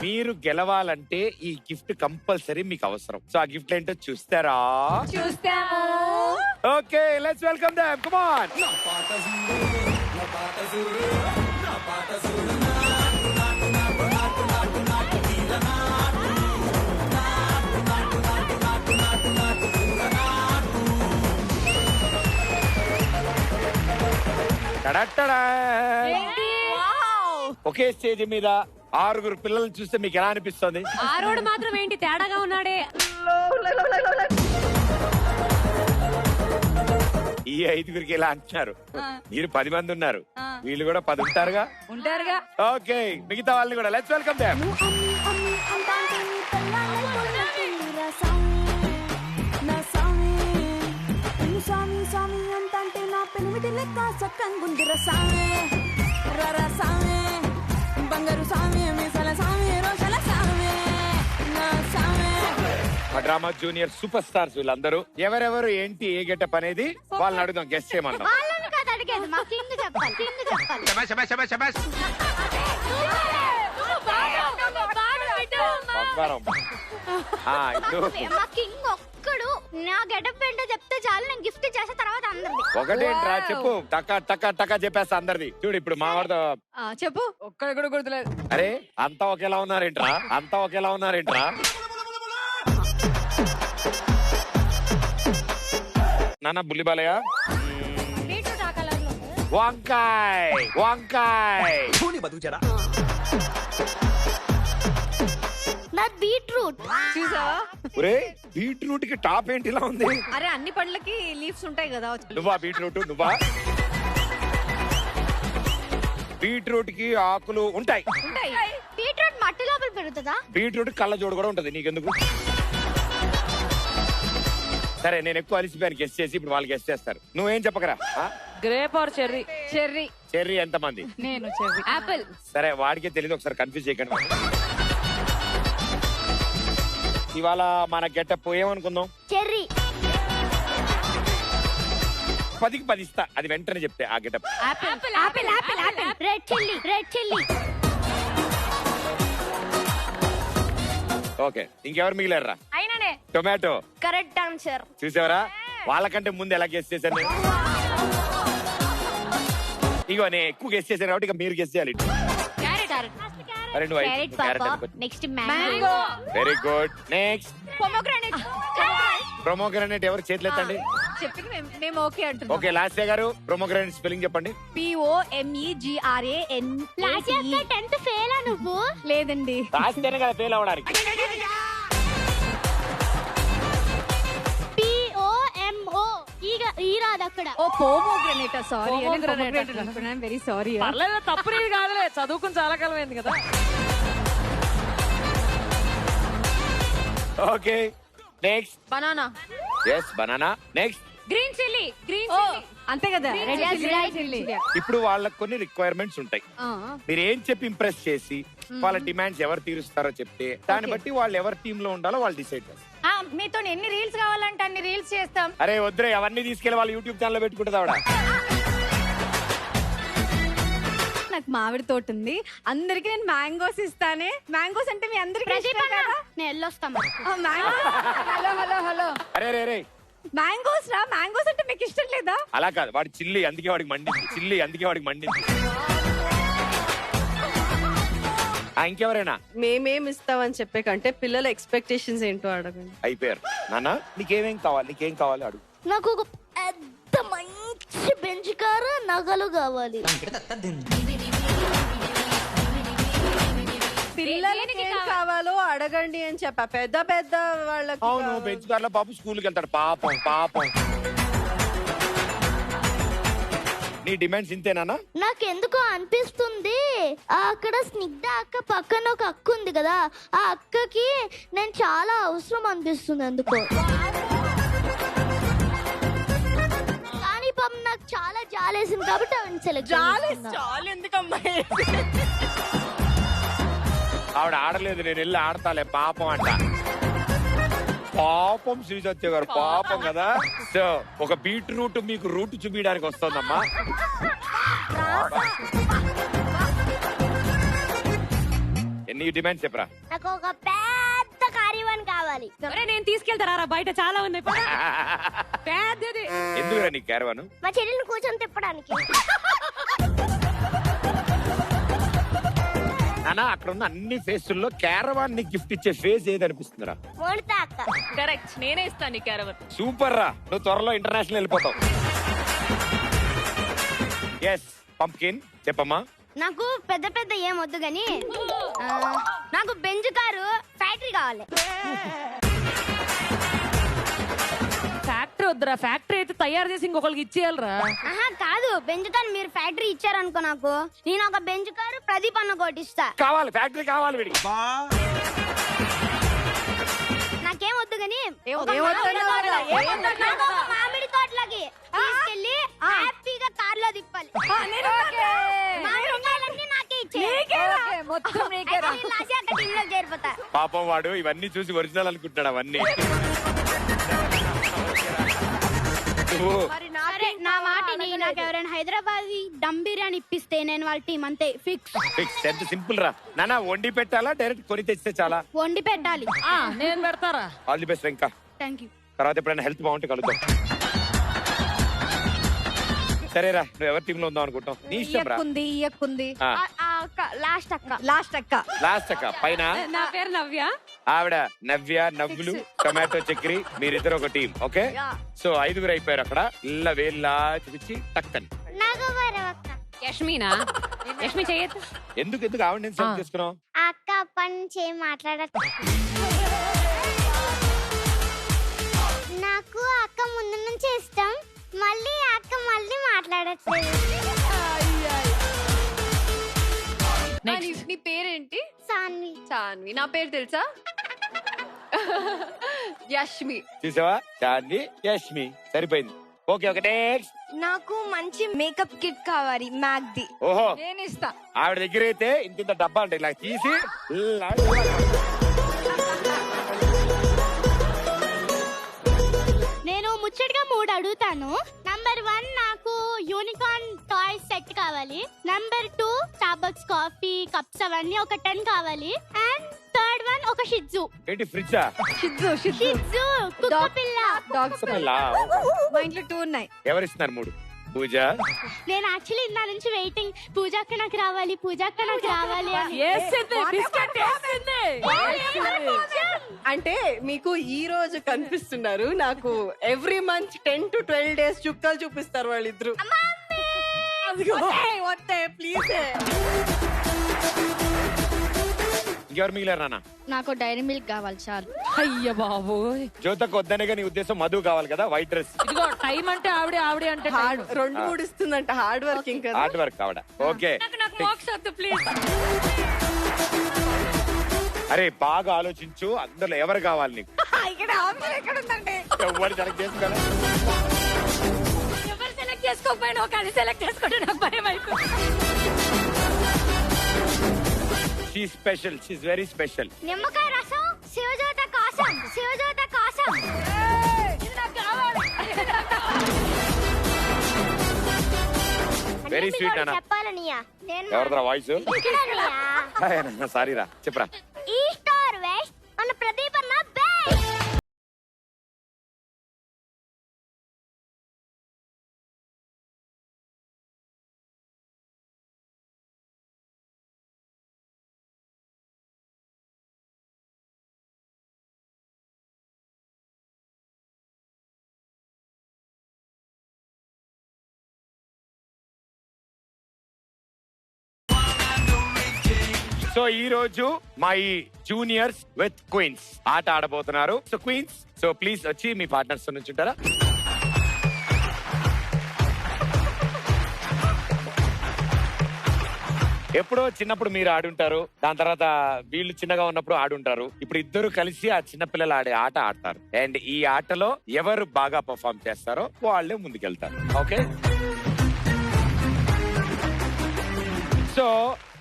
మీరు గెలవాలంటే ఈ గిఫ్ట్ కంపల్సరీ మీకు అవసరం. సో ఆ గిఫ్ట్ ఏంటో చూస్తారా? చూస్తాము. Okay, let's welcome them. Come on. Okay stage మీద 6 పిల్లలు చూస్తే మీకు ఎలా అనిపిస్తుంది? ఆరోడు మాత్రం ఏంటి తేడాగా ఉన్నాడే. ఈ 5 ఇలా అంటున్నారు. మీరు 10 మంది ఉన్నారు, వీళ్ళు కూడా 10 ఉంటారుగా. ఓకే, మిగతా వాళ్ళని కూడా let's welcome them. Drama junior super stars వీళ్ళందరూ. ఎవరెవరు ఏంటి ఏ గెటప్ అనేది వాళ్ళని అడుగుదాం, గెస్ట్ చేయమన్నా. నా గెటప్ ఏంటో చెప్తే చాలు, నేను గిఫ్ట్ చేసిన తర్వాత అందరిది. ఒకటేంట్రా చెప్పు, టకా చెప్పేస్తా అందరిది. చూడు ఇప్పుడు మా వాడితో చెప్పు. ఒక్కడ కూడా గుర్తులేదు. అరే అంతా ఒకేలా ఉన్నారేంట్రా? నాన్న బుల్లిబాలయ్య, బీట్రూట్ ఆ కలర్ లో వంకాయ్ బీట్రూట్ చూసావా? ఒరే బీట్రూట్ కి టాప్ ఏంటి ఇలా ఉంది? అరే అన్ని పండ్లకి లీవ్స్ ఉంటాయి కదా. నువ్వా బీట్రూట్? బీట్రూట్ కి ఆకులు ఉంటాయి. బీట్రూట్ మట్టి లోపల పెరుగుతుందా? బీట్రూట్ కళ్ళ జోడు కూడా ఉంటది, నీకెందుకు? సరే నేను ఎక్కువ అలిసిపోయాను గెస్ట్ చేసి, ఇప్పుడు వాళ్ళు గెస్ట్ చేస్తారు. నువ్వేం చెప్పకరా. Grape or cherry? చెర్రీ ఎంతమంది? నేను చెర్రీ. ఆపిల్. సరే వాడికే తెలియదు, ఒకసారి కన్ఫ్యూజ్ చేయకండి. ఇవాళ మన గెటప్ ఏమనుకుందాం? చెర్రీ. 10కి 10 ఇస్తా, అది వెంటనే చెప్తే ఆ గెటప్. Red chilli. ఓకే, ఇంకెవరు మిగిలారా? అయిననే. టొమాటో. Correct answer. చూసావరా, వాళ్ళకంటే ముందు ఎలా గెస్ట్ చేశాను నేను. ఇగో నేను ఎక్కువ గెస్ట్ చేశాను కాబట్టి ఇక మీరు గెస్ట్ చేయాలి. Next mango. Very good. Next pomegranate. Pomegranate. ఎవరు చేతులు ఎత్తండి. చెప్పింది మేము ఓకే అంటున్నాం. ఓకే లాస్య గారు ప్రొమోగ్రానేట్ స్పెల్లింగ్ చెప్పండి. POMEGRAN. Last year 10th fail నువ్వు. లేదండి. రాస్తేనే కదా ఫెయిల్ అవ్వడానికి. POMO ఈ రాదు అక్కడ. Oh pomegranate. Sorry, Pomegranate. Very sorry. పర్లేదు, తప్పు నీది కాదులే, చదువుకుని చాలా కాలం అయింది కదా. Okay next. Banana. Yes banana. Next. Green chilli. Green oh chilli. అంతే కదా. ఇప్పుడు వాళ్ళకి కొన్ని రిక్వైర్మెంట్స్ ఉంటాయి. మీరు ఏం చెప్పి ఇంప్రెస్ చేసి వాళ్ళ డిమాండ్స్ ఎవరు తీరుస్తారో చెప్తే దాన్ని బట్టి వాళ్ళు ఎవరి టీమ్ లో ఉండాలో వాళ్ళు డిసైడ్ చేస్తారు. మీతో ఎన్ని రీల్స్ కావాలంటే అన్ని రీల్స్ చేస్తాం. అరే వద్దురే, అవన్నీ తీసుకెళ్లి వాళ్ళ యూట్యూబ్ ఛానల్ పెట్టుకుంటుంది ఆవిడ. నాకు మామిడి తోట ఉంది, అందరికి నేను మ్యాంగోస్ ఇస్తానే. మ్యాంగోస్ అంటే మీ అందరికి నేను వెళ్ళొస్తాం. హలో అరే రే రే మ్యాంగోస్ రా. మ్యాంగోస్ అంటే మీకు ఇష్టం లేదా? అలా కాదు, వాడి చిల్లి అందుకే వాడికి మండింది. చిల్లి అందుకే వాడికి మండింది. ఇంకెవరైనా మేమేం ఇస్తామని చెప్పే కంటే పిల్లల ఎక్స్పెక్టేషన్స్ ఏంటో అడగండి. అయిపోయారు. నాన్న నీకేం కావాలి అడుగు. నాకు ఒక పెద్ద మంచి బెంచ్ కారు, నగలు కావాలి. పిల్లలకి ఏం కావాలో అడగండి అని చెప్పా. పెద్ద పెద్ద వాళ్ళకి అవును, బెంచ్ కార్లో పాపం స్కూల్కి వెళ్తాడు. పాపం నీ డిమాండ్స్ ఇంతేనా? నాకెందుకో అనిపిస్తుంది అక్కడ స్నిగ్ధ అక్క పక్కన ఒక అక్క ఉంది కదా, ఆ అక్కకి నేను చాలా అవసరం అనిపిస్తుంది ఎందుకో. కానీ పాపం నాకు చాలా జాలేసింది కాబట్టి ఆవిడ సెలెక్ట్. చాలు ఎందుకమ్మా? ఆవిడ ఆడలేదు, నేను వెళ్ళి ఆడతాలే పాపం అంట. పాపం శ్రీసత్య గారు పాపం కదా. సో ఒక బీట్రూట్ మీకు రూట్ చూపించడానికి వస్తుందమ్మా. ఎన్ని డిమాండ్స్ చెప్పరా? నాకు ఒక పెద్ద కార్యవన్ కావాలి. నేను తీసుకెళ్తారా, బయట చాలా ఉన్నాయి. పెద్దది. ఎందుకురా నీ క్యారవాను? మా చెల్లెల్ని కూర్చొని తిప్పడానికి. నానా అక్కడ ఉన్న అన్ని ఫేసుల్లో క్యారవాన్ ని గిఫ్ట్ ఇచ్చే ఫేస్ ఏది అనిపిస్తుందిరా? మోనితా అక్క. కరెక్ట్, నేనే ఇస్తాను నీ క్యారవన్. సూపర్ రా, నువ్వు త్వరలో ఇంటర్నేషనల్ వెళ్ళిపోతావు. ఎస్ పంప్కిన్ చెప్పమ్మా. నాకు పెద్ద పెద్ద ఏం వద్దు గాని నాకు బెంజ్ కారు ఫ్యాక్టరీ కావాలి. ఫ్యాక్టరీ వద్దురా, ఫ్యాక్టరీ అయితే తయారు చేసి ఇంకొకరికి ఇచ్చేయాలరా. ఆహా కాదు, బెంజ్ కారు మీరు ఫ్యాక్టరీ ఇచ్చారనుకో నాకు, నేను ఒక బెంజ్ కారు ప్రదీప్ అన్న ఒకటి ఇస్తా. కావాలి ఫ్యాక్టరీ కావాలి వీడికి. నాకేం వద్దు గాని ఏమొద్దు? మామిడి తోటలకి తీసుకెళ్ళి హ్యాపీగా కార్ లో తిప్పాలి. మామిడికాయలన్నీ నాకే ఇచ్చేయాలి. మొత్తం నీకేరా? అయితే నేను లాస్ట్ అక్కడ టీంలో చేరిపోతా. పాపం వాడు ఇవన్నీ చూసి ఒరిజినల్ అనుకుంటున్నాడు అవన్నీ. సరే నా మాటిని, నాకు ఎవరైనా హైదరాబాద్ దమ్ బిర్యానీ ఇప్పిస్తే నేను వాళ్ళ టీం అంతే ఫిక్స్. ఫిక్స్. ఎంత సింపుల్ రా నానా. వండి పెట్టాలా డైరెక్ట్ కొని తెస్తే చాలా? వండి పెట్టాలి. నేను పెడతారా. ఆల్ ది బెస్ట్ ఇంకా. Thank you. తర్వాత ఎప్పుడైనా హెల్త్ బాగుంటే కలుద్దాం. సరేరా, నువ్వు ఎవరి టీమ్ లో ఉందాం అనుకుంటాం? నీ ఇష్టం రా. ఇయ్యకుంది. లాస్ట్ అక్క. లాస్ట్ అక్క పైన నా పేరు నవ్య. ఆవిడ నవ్య, నవ్వులు, టొమాటో చక్రి, మీరిద్దరు ఒక టీం. ఓకే, సో 5గురు అయిపోయారు అక్కడ. ఇళ్ళ వేళ్ళ చూపించి టక్కని. యష్మినా? యష్మి చేయొద్దు. ఎందుకు ఆవిడ నేను సెలెక్ట్ చేసుకున్నావు? అక్క అప్పటి నుంచి ఏం మాట్లాడట్లేదు. నాకు అక్క ముందు నుంచి ఇష్టం, మళ్ళీ అక్క మళ్ళీ మాట్లాడట్లేదు. నీ పేరేంటి? సాన్వి. చాన్వి. నా పేరు తెలుసా? యష్మి. చూసావా, చాంది యష్మి సరిపోయింది. Okay okay next. నాకు మంచి మేకప్ కిట్ కావాలి, మ్యాక్ది. ఓహో, నేను ఇస్తా. ఆవిడ దగ్గర అయితే ఇంత డబ్బా ఉంటాయి, ఇలా తీసి నేను ముచ్చటగా 3 అడుగుతాను. నంబర్ 1 నాకు యూనికార్న్ టాయ్ సెట్ కావాలి. నంబర్ 2 స్టార్బక్స్ కాఫీ కప్స్ అవన్నీ ఒక 10 కావాలి. అండ్ థర్డ్ వన్ ఒక షిట్జు. ఏంటి ఫ్రిడ్జా? షిట్జు కుక్క పిల్ల. డాగ్స్. పిల్ల. మా ఇంట్లో 2 ఉన్నాయి. ఎవరిస్తున్నారు 3? పూజ నేను యాక్చువల్లీ ఇందా నుంచి వెయిటింగ్ పూజ అక్క నాకు రావాలి, పూజ అక్క నాకు రావాలి అని. అంటే మీకు ఈ రోజు కనిపిస్తున్నారు, నాకు ఎవ్రీ మంత్ 10 to 12 days చుక్కలు చూపిస్తారు వాళ్ళిద్దరు. ప్లీజ్ ఇంకెవరు మిగిలారు నాన్న? నాకు డైరీ మిల్క్ కావాలి చాలు. అయ్య బాబోయ్, జ్యోతకు వద్దనే నీ ఉద్దేశం మధు కావాలి కదా, వైట్ డ్రెస్. ఇదిగో టైం అంటే ఆవిడే అంటే హార్డ్ 2-3 ఇస్తుందంట, హార్డ్ వర్కింగ్ కదా. హార్డ్ వర్క్ కావడా. Okay please. అరే బాగా ఆలోచించు, అందులో ఎవరు కావాలి నీకు? ఇక్కడ ఆప్షన్ ఎక్కడ ఉందండి? ఎవరు సెలెక్ట్ చేసుకోవాలి? ఎవరు సెలెక్ట్ చేసుకోకపోయినా ఒక అది సెలెక్ట్ చేసుకుంటే నాకు భయం అయిపోయింది. She special, she is very special. నిమ్మకాయ రసం, శివజ్యోత కోసం, శివజ్యోత కోసం. వెరీ స్వీట్ అన్న. చెప్పాలనియా ఎవరిదా వాయిస్? సారీ రా, చెప్పరా. ఈస్ట్ ఆర్ వెస్ట్ మన ప్రదీప్ అన్న బెస్ట్. సో ఈ రోజు మా ఈ జూనియర్స్ విత్ క్వీన్స్ ఆట ఆడబోతున్నారు. సో క్వీన్స్, సో ప్లీజ్ వచ్చి మీ పార్ట్నర్స్ నుంచి ఉంటారా? ఎప్పుడో చిన్నప్పుడు మీరు ఆడుంటారు, దాని తర్వాత వీళ్ళు చిన్నగా ఉన్నప్పుడు ఆడుంటారు. ఇప్పుడు ఇద్దరు కలిసి ఆ చిన్న పిల్లలు ఆడే ఆట ఆడతారు. అండ్ ఈ ఆటలో ఎవరు బాగా పర్ఫార్మ్ చేస్తారో వాళ్ళే ముందుకెళ్తారు. ఓకే, సో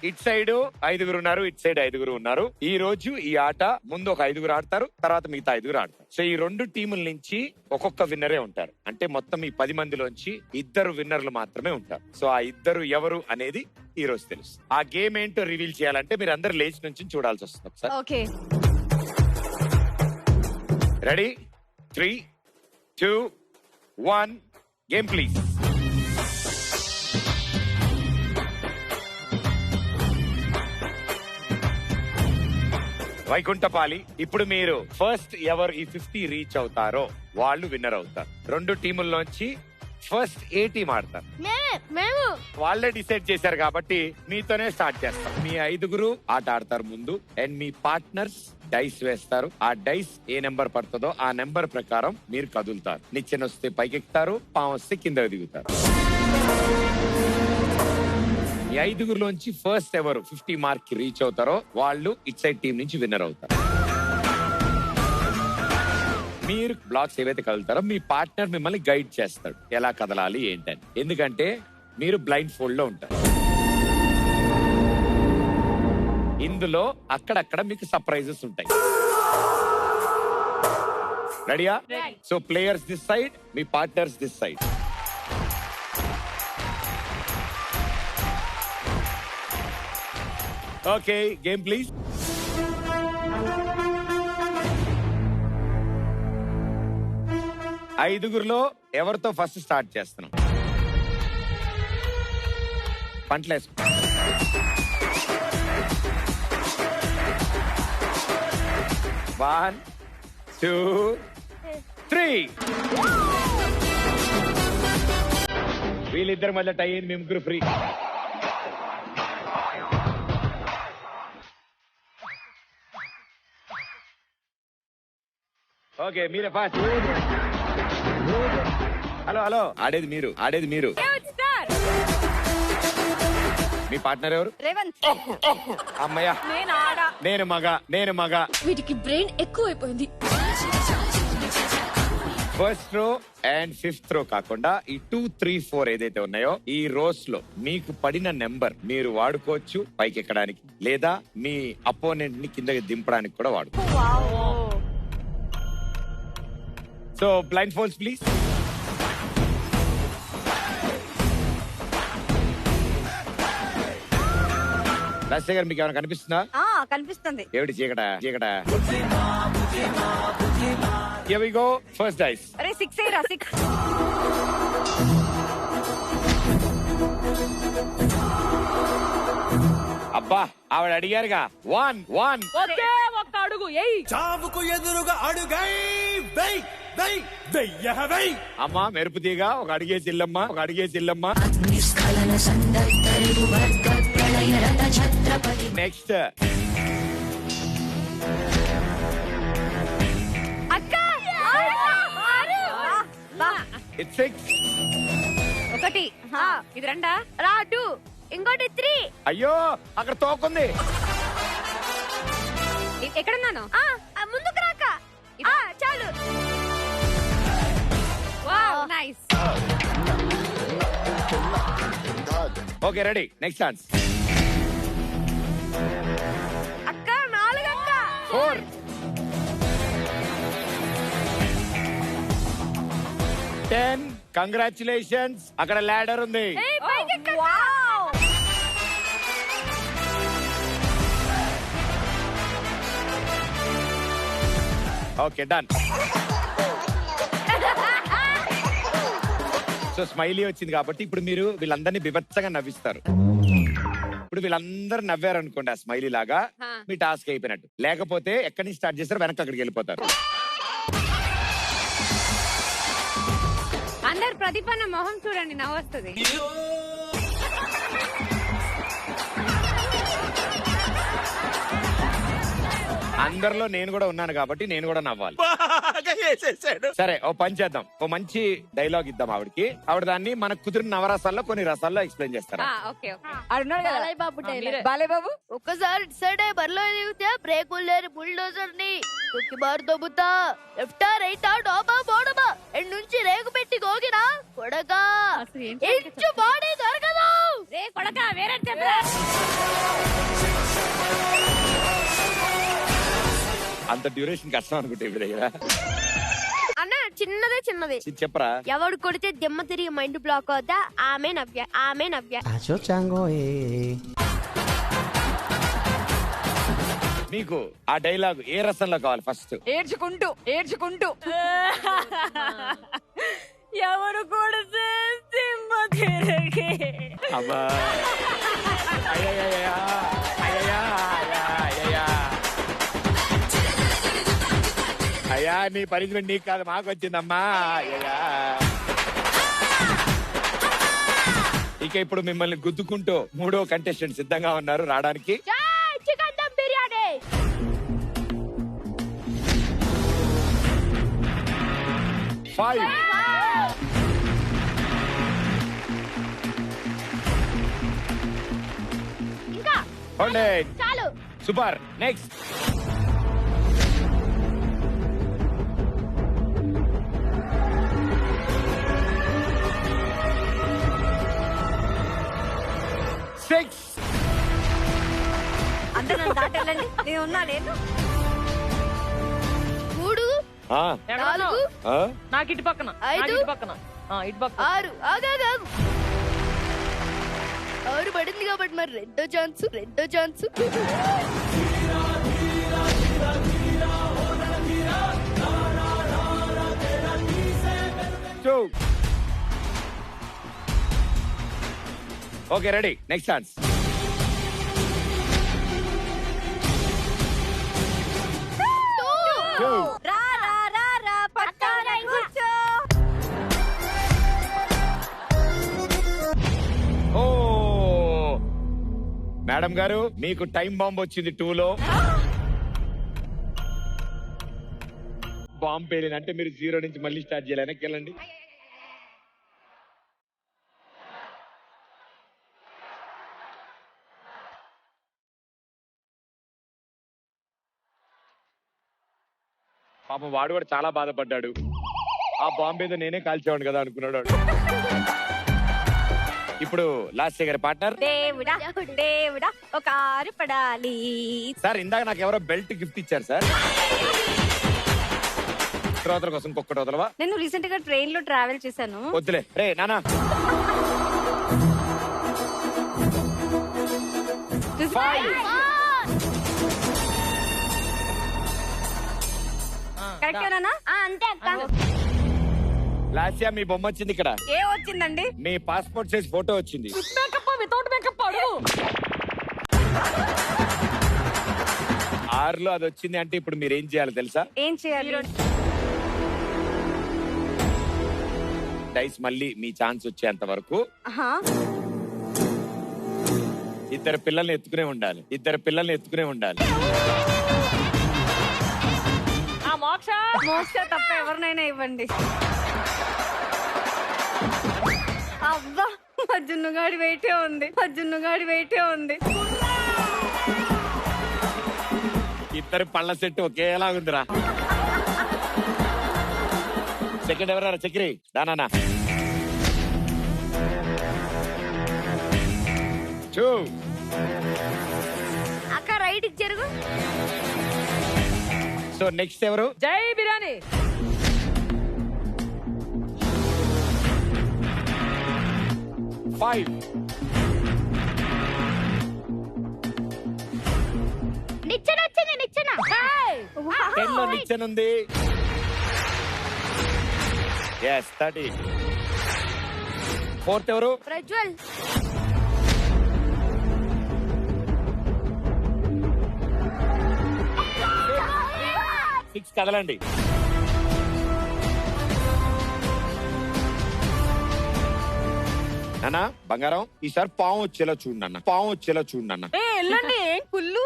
ఇట్ సైడ్ 5 ఉన్నారు, ఇట్ సైడ్ 5 ఉన్నారు. ఈ రోజు ఈ ఆట ముందు ఒక 5 ఆడతారు, తర్వాత మిగతా 5 ఆడతారు. సో ఈ 2 టీముల నుంచి ఒక్కొక్క విన్నరే ఉంటారు. అంటే మొత్తం ఈ 10 మందిలోంచి 2 విన్నర్లు మాత్రమే ఉంటారు. సో ఆ 2 ఎవరు అనేది ఈ రోజు తెలుసు. ఆ గేమ్ ఏంటో రివీల్ చేయాలంటే మీరు అందరు లేచి నుంచి చూడాల్సి వస్తుంది. ఒకసారి ఓకే, రెడీ? 3, 2, 1 game please. వైకుంఠపాలి, ఇప్పుడు మీరు ఫస్ట్ ఎవరు ఈ 50 రీచ్ అవుతారో వాళ్ళు విన్నర్ అవుతారు. 2 టీముల్లోంచి ఫస్ట్ ఏ టీం ఆడతారు మేము వాళ్ళే డిసైడ్ చేశారు కాబట్టి మీతోనే స్టార్ట్ చేస్తాం. మీ 5 ఆట ఆడతారు ముందు, అండ్ మీ పార్ట్నర్స్ డైస్ వేస్తారు. ఆ డైస్ ఏ నెంబర్ పడుతుందో ఆ నెంబర్ ప్రకారం మీరు కదులుతారు. నిచ్చెన వస్తే పైకెక్కుతారు, పాము వస్తే కిందకి దిగుతారు. ఈ 5 ఫస్ట్ ఎవరు 50 మార్క్ రీచ్ అవుతారో వాళ్ళు ఇట్ సైడ్ టీం నుంచి విన్నర్ అవుతారు. మీరు బ్లాక్స్ ఏవైతే కదులుతారో మీ పార్ట్నర్ మిమ్మల్ని గైడ్ చేస్తాడు ఎలా కదలాలి ఏంటని. ఎందుకంటే మీరు బ్లైండ్ ఫోల్డ్ లో ఉంటారు. ఇందులో అక్కడక్కడ మీకు సర్ప్రైజెస్ ఉంటాయి. రెడీయా? సో ప్లేయర్స్ దిస్ సైడ్, మీ partners this side. Okay, game please. ఐదుగురులో ఎవరితో ఫస్ట్ స్టార్ట్ చేస్తున్నాం? పంటలేసు. 1, 2, 3. వీళ్ళిద్దరి మధ్య టై అయింది, మీ ముగ్గురు ఫ్రీ. ఓకే, మీరే ఫాస్ట్. హలో హలో, ఆడేది మీరు. మీ పార్ట్నర్ ఎవరు? రేవంత్. అమ్మయ్య, నేను మగ. వీటికి బ్రెయిన్ ఎక్కువైపోయింది. ఫస్ట్ రో అండ్ 5th రో కాకుండా ఈ 2, 3, 4 ఏదైతే ఉన్నాయో ఈ రోస్ లో మీకు పడిన నెంబర్ మీరు వాడుకోవచ్చు పైకి ఎక్కడానికి, లేదా మీ అపోనెంట్ ని కిందకి దింపడానికి కూడా వాడుకోవచ్చు. So blind folds please. Rajasekhar, మీకు ఏమైనా కనిపిస్తుందా? కనిపిస్తుంది. ఏమిటి? చీకట. Here we go. First dice. అరే 6 6. బా ఆవిడ అడిగారుగా 1-1. ఒకే ఒక్క అడుగు ఎయ్. చావుకు ఎదురుగా అడుగై వెయ్ వెయ్ వెయ్య వెయ్. అమ్మా మెరుపు తీగ ఒక అడిగేసి ఇల్లమ్మ, ఒక అడిగేసి ఇల్లమ్మ. నెక్స్ట్ అక్క ఇట్స్ 6. ఒకటి ఇది రెండా? రా 2 ఇంకోటి 3. అయ్యో అక్కడ తోకుంది. ఎక్కడున్నాను? ముందుకు రాక చాలు. Wow nice. Okay ready. Next chance. అక్క 4 అక్క. 4. 10. కంగ్రాచులేషన్స్. అక్కడ ల్యాడర్ ఉంది. Okay done. సో స్మైలీ వచ్చింది కాబట్టి ఇప్పుడు మీరు వీళ్ళందరినీ బిభత్సంగా నవ్విస్తారు. ఇప్పుడు వీళ్ళందరూ నవ్వారు అనుకోండి ఆ స్మైలీ లాగా, మీ టాస్క్ అయిపోయినట్టు. లేకపోతే ఎక్కడి నుంచి స్టార్ట్ చేస్తారో వెనక్కి అక్కడికి వెళ్ళిపోతారు. అందరు ప్రతిపన్న మొహం చూడండి, నవ్వొస్తుంది. అందరిలో నేను కూడా ఉన్నాను కాబట్టి నేను కూడా నవ్వాలి. బాగా వేసేసాడు. సరే ఓ పని చేద్దాం. ఓ మంచి డైలాగ్ ఇద్దాం ఆవిడకి. ఆవిడ దాన్ని మనకు కుదిరిన నవరసాల్లో కొన్ని రసాల్లో ఎక్స్ప్లెయిన్ చేస్తారు. Okay okay. అడున్నాడు కదా బాలయ్య బాబు డైలాగ్. బాలయ్య బాబు. ఒక్కసారి డిసైడ్ అయ్యి బరిలో దిగితే బ్రేకులు లేని బుల్డోజర్ ని తొక్కి బారు దొబ్బుతా. లెఫ్టా రైటా డాబా బోడబా ఎండ్ నుంచి రేగు పెట్టి గోగినా కొడగా ఇంచు బాడీ దొరకదు. రే కొడక వేరే చెప్పరా. అంత డ్యూరేషన్ కష్టం అనుకుంటే ఇప్పుడు దగ్గర అన్న చిన్నదే చెప్పరా. ఎవడు కొడితే దిమ్మ తిరిగి మైండ్ బ్లాక్ అవుతా ఆమె నవ్య మీకు ఆ డైలాగ్ ఏ రసంలో కావాలి ఫస్ట్? ఏడ్చుకుంటూ ఎవరు కొడితే దిమ్మ తిరిగి. అబ్బా అయ్యయ్యయ్యా, అయ్యయ్యా, అయ్యయ్యా. అయ్యా నీ పనిష్మెంట్ నీకు కాదు మాకు వచ్చిందమ్మా. అయ్యయ్యా. ఇక ఇప్పుడు మిమ్మల్ని గుద్దుకుంటూ 3వ కంటెస్టెంట్ సిద్ధంగా ఉన్నారు రావడానికి. చికెన్ దమ్ బిర్యానీ 5. ఇంకా చాలు. సూపర్. నెక్స్ట్. అంటే నన్ను దాటెళ్ళండి, నేను ఉన్నా. నేను 3 4 నాకు ఇటు పక్కన 5 ఇటు పక్కన 6 ఆగు 6 పడింది కాబట్టి మరి రెండో chance. Okay ready. Next chance. రా పక్కన కూర్చో. ఓ మేడం గారు మీకు టైం బాంబ్ వచ్చింది 2లో. బాంబ్ పేలిందంటే మీరు 0 నుంచి మళ్ళీ స్టార్ట్ చేయాలి. వెనక్కి వెళ్ళండి. పాపం వాడు కూడా చాలా బాధపడ్డాడు. ఆ బాంబేదో నేనే కాల్చేవాడు కదా అనుకున్నాడు. ఇప్పుడు లాస్ట్ గారి పార్ట్నర్. దేవుడా ఒక ఆరు పడాలి. సార్ ఇందాక నాకు ఎవరో బెల్ట్ గిఫ్ట్ ఇచ్చారు సార్. శ్రోతల కోసం కుక్కటి వదలవా? నేను రీసెంట్ గా ట్రైన్ లో ట్రావెల్ చేశాను. వద్దులే రే నానా. 5. కరెక్టేనా? అంతే అక్క. లాస్యా మీ బొమ్మ వచ్చింది ఇక్కడ. ఏ వచ్చిందండి? మీ పాస్పోర్ట్ సైజ్ ఫోటో వచ్చింది. మేకప్ వితౌట్ మేకప్ అడుగు. ఆరులో అది వచ్చింది అంటే ఇప్పుడు మీరు ఏం చేయాలి తెలుసా? ఏం చేయాలి? డైస్ మళ్ళీ మీ ఛాన్స్ వచ్చేంత వరకు ఆహా. ఇద్దరు పిల్లల్ని ఎత్తుకునే ఉండాలి. ఇద్దరు పిల్లల్ని ఎత్తుకునే ఉండాలి. ఆ మోక్ష మోక్ష తప్ప ఎవరినైనా ఇవ్వండి. అబ్బా మా జున్నుగాడి వెయిటే ఉంది. మా జున్నుగాడి వెయిటే ఉంది. ఇద్దరు పళ్ళ సెట్ ఒకేలా ఉందిరా. సెకండ్ ఎవరారా? చక్రి దానా అక్క రైట్ జరుగు. సో నెక్స్ట్ ఎవరు? జై బిర్యానీ. ఫైవ్. నిచ్చెన వచ్చింది. నిచ్చెన 10 లో నిచ్చెన ఉంది. yes 30. ఫోర్త్ ఎవరు? ప్రజ్వల్. 6 కదలండి. నాన్న బంగారం ఈసారి పాము వచ్చేలా చూడు నాన్న. పాము వచ్చేలా చూడు నాన్న. వెళ్ళండి కుళ్ళు.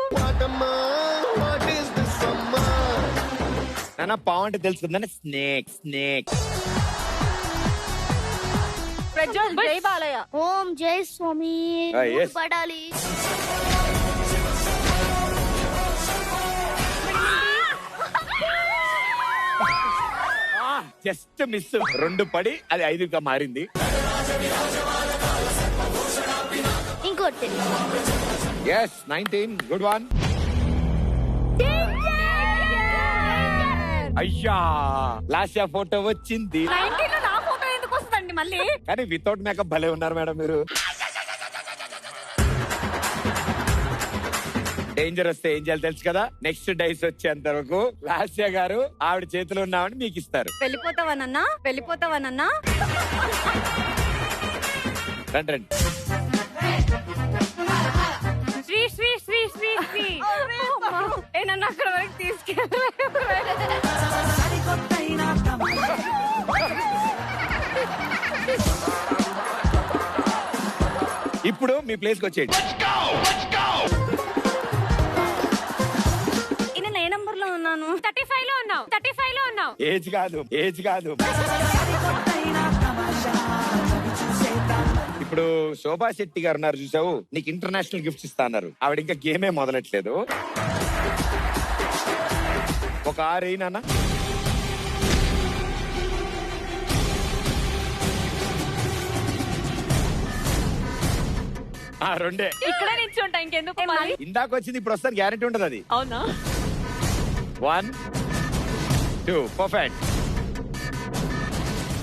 What is this summer? నాన్న పాము అంటే తెలుసు కదా స్నేక్. స్నేక్. ప్రజ్వల్ జై బాలయ్య. ఓం జై స్వామి. yes. పడాలి. Just miss. 2 పడి అది 5గా మారింది. ఇంకోటి. yes 19. Good one. అయ్యా లాస్ట్ ఫోటో వచ్చింది. 19 లో నా ఫోటో ఎందుకు వస్తుందండి మళ్ళీ? కానీ వితౌట్ మేకప్ భలే ఉన్నారు మేడం మీరు. డేంజర్ వస్తే ఏం చేయాలి తెలుసు కదా? నెక్స్ట్ డైస్ వచ్చేంత వరకు లాస్య గారు ఆవిడ చేతిలో ఉన్నామని మీకు ఇస్తారు. వెళ్ళిపోతావనన్నా? వెళ్ళిపోతావనన్నా? రండి రండి. శ్రీ శ్రీ శ్రీ శ్రీ శ్రీ. ఏ నన్ను అక్కడ వరకు తీసుకెళ్ళి. ఇప్పుడు మీ ప్లేస్ కి వచ్చేయండి. నేను ఏ నంబర్ లో ఉన్నాను? 35 లో ఉన్నావు. 35 లో ఉన్నావు. ఏజ్ కాదు, ఏజ్ కాదు. ఇప్పుడు శోభా శెట్టి గారు ఉన్నారు చూసావు, నీకు ఇంటర్నేషనల్ గిఫ్ట్స్ ఇస్తా అన్నారు. ఆవిడ ఇంకా గేమే మొదలెట్లేదు. ఒక 6 అయినా రెండే. ఇక్కడే నిల్చి ఉంటా ఇంకెందుకు మళ్ళీ? ఇందాక వచ్చింది ఇప్పుడు వస్తాను గ్యారెంటీ ఉండదు అది. అవునా? 1 2 పర్ఫెక్ట్.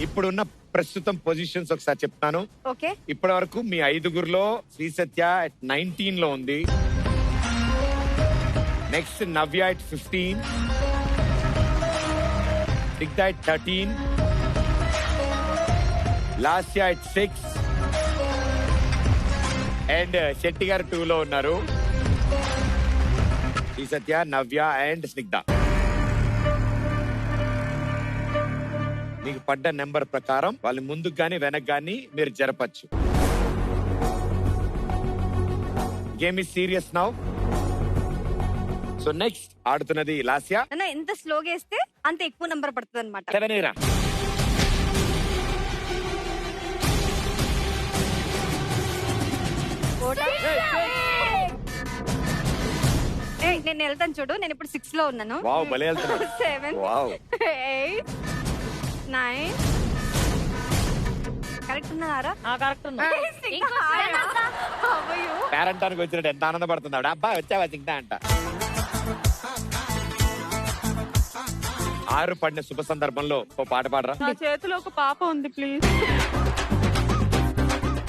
ఇప్పుడున్న ప్రస్తుతం పొజిషన్స్ ఒకసారి చెప్తాను. ఓకే. ఇప్పటి వరకు మీ 5గురిలో శ్రీ సత్య 19 లో ఉంది. Next Navya 15, సిగ్దా 13, Lasya 6 and Shetty గారు 2 లో ఉన్నారు. శ్రీ సత్య, నవ్య అండ్ స్నిగ్ధ. మీకు పడ్డ నెంబర్ ప్రకారం వాళ్ళు ముందుకు గాని వెనక్ గాని మీరు జరపచ్చు. Game is serious now. So next ఆడుతున్నది లాస్య. అన్న ఎంత స్లోగా వేస్తే అంత ఎక్కువ నంబర్ పడుతుంది అనమాట. 7 రా. నేను వెళ్తాను చూడు. నేను ఇప్పుడు 6 లో ఉన్నాను. వావ్ భలే వెళ్తున్నావు. 7 వావ్ 8 9 కరెక్ట్ ఉన్నారా? కరెక్ట్ ఉన్నా. పేరంటానికి వచ్చినట్టు ఎంత ఆనందపడుతుంది ఆవిడ. అబ్బా వచ్చావా సిగ్దా అంట. 6 పడిన శుభ సందర్భంలో ఓ పాట పాడరా. నా చేతిలో ఒక పాప ఉంది ప్లీజ్.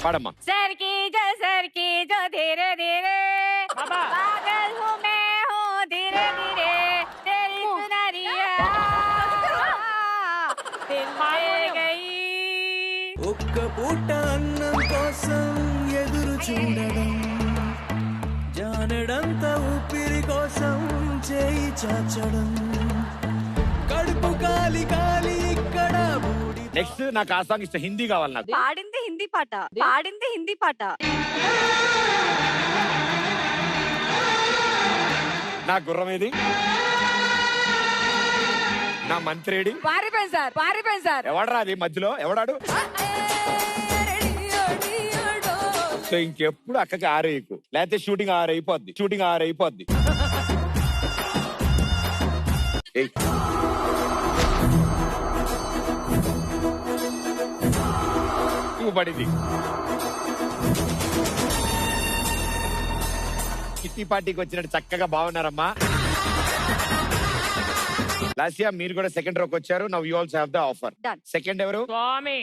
పాడమ్మా. सरकी जो धीरे धीरे पागल हूँ मैं हूँ धीरे धीरे तेरी सुनरिया दिल ले गई. ఒక్క పూట అన్నం కోసం ఎదురు చూడడం జానెడంత ఊపిరి కోసం చేయి చాచడం కడుపు కాలి కాలి ఇక్కడ బూడి నెక్స్ట్ నాకు ఆ సాంగ్ ఇష్టం, హిందీ కావాలి నాకు. పాడింది హిందీ పాట, పాడింది హిందీ పాట. నా గుర్రం ఏది, నా మంత్రేడి, పారిపోయింది సార్, పారిపోయింది సార్. ఎవడరా అది మధ్యలో ఎవడాడు? సో ఇంకెప్పుడు అక్కకి ఆరేయకు, లేకపోతే షూటింగ్ ఆరైపోద్ది, షూటింగ్ ఆరైపోద్ది. ఏయ్. ఇవ్వు పడింది. కిట్టి పార్టీకి వచ్చినట్టు చక్కగా బాగున్నారమ్మా. లాస్ట్ ఇయర్ మీరు కూడా సెకండ్ రోకి వచ్చారు. Now you also have the offer. Done. Second ఎవరు? స్వామి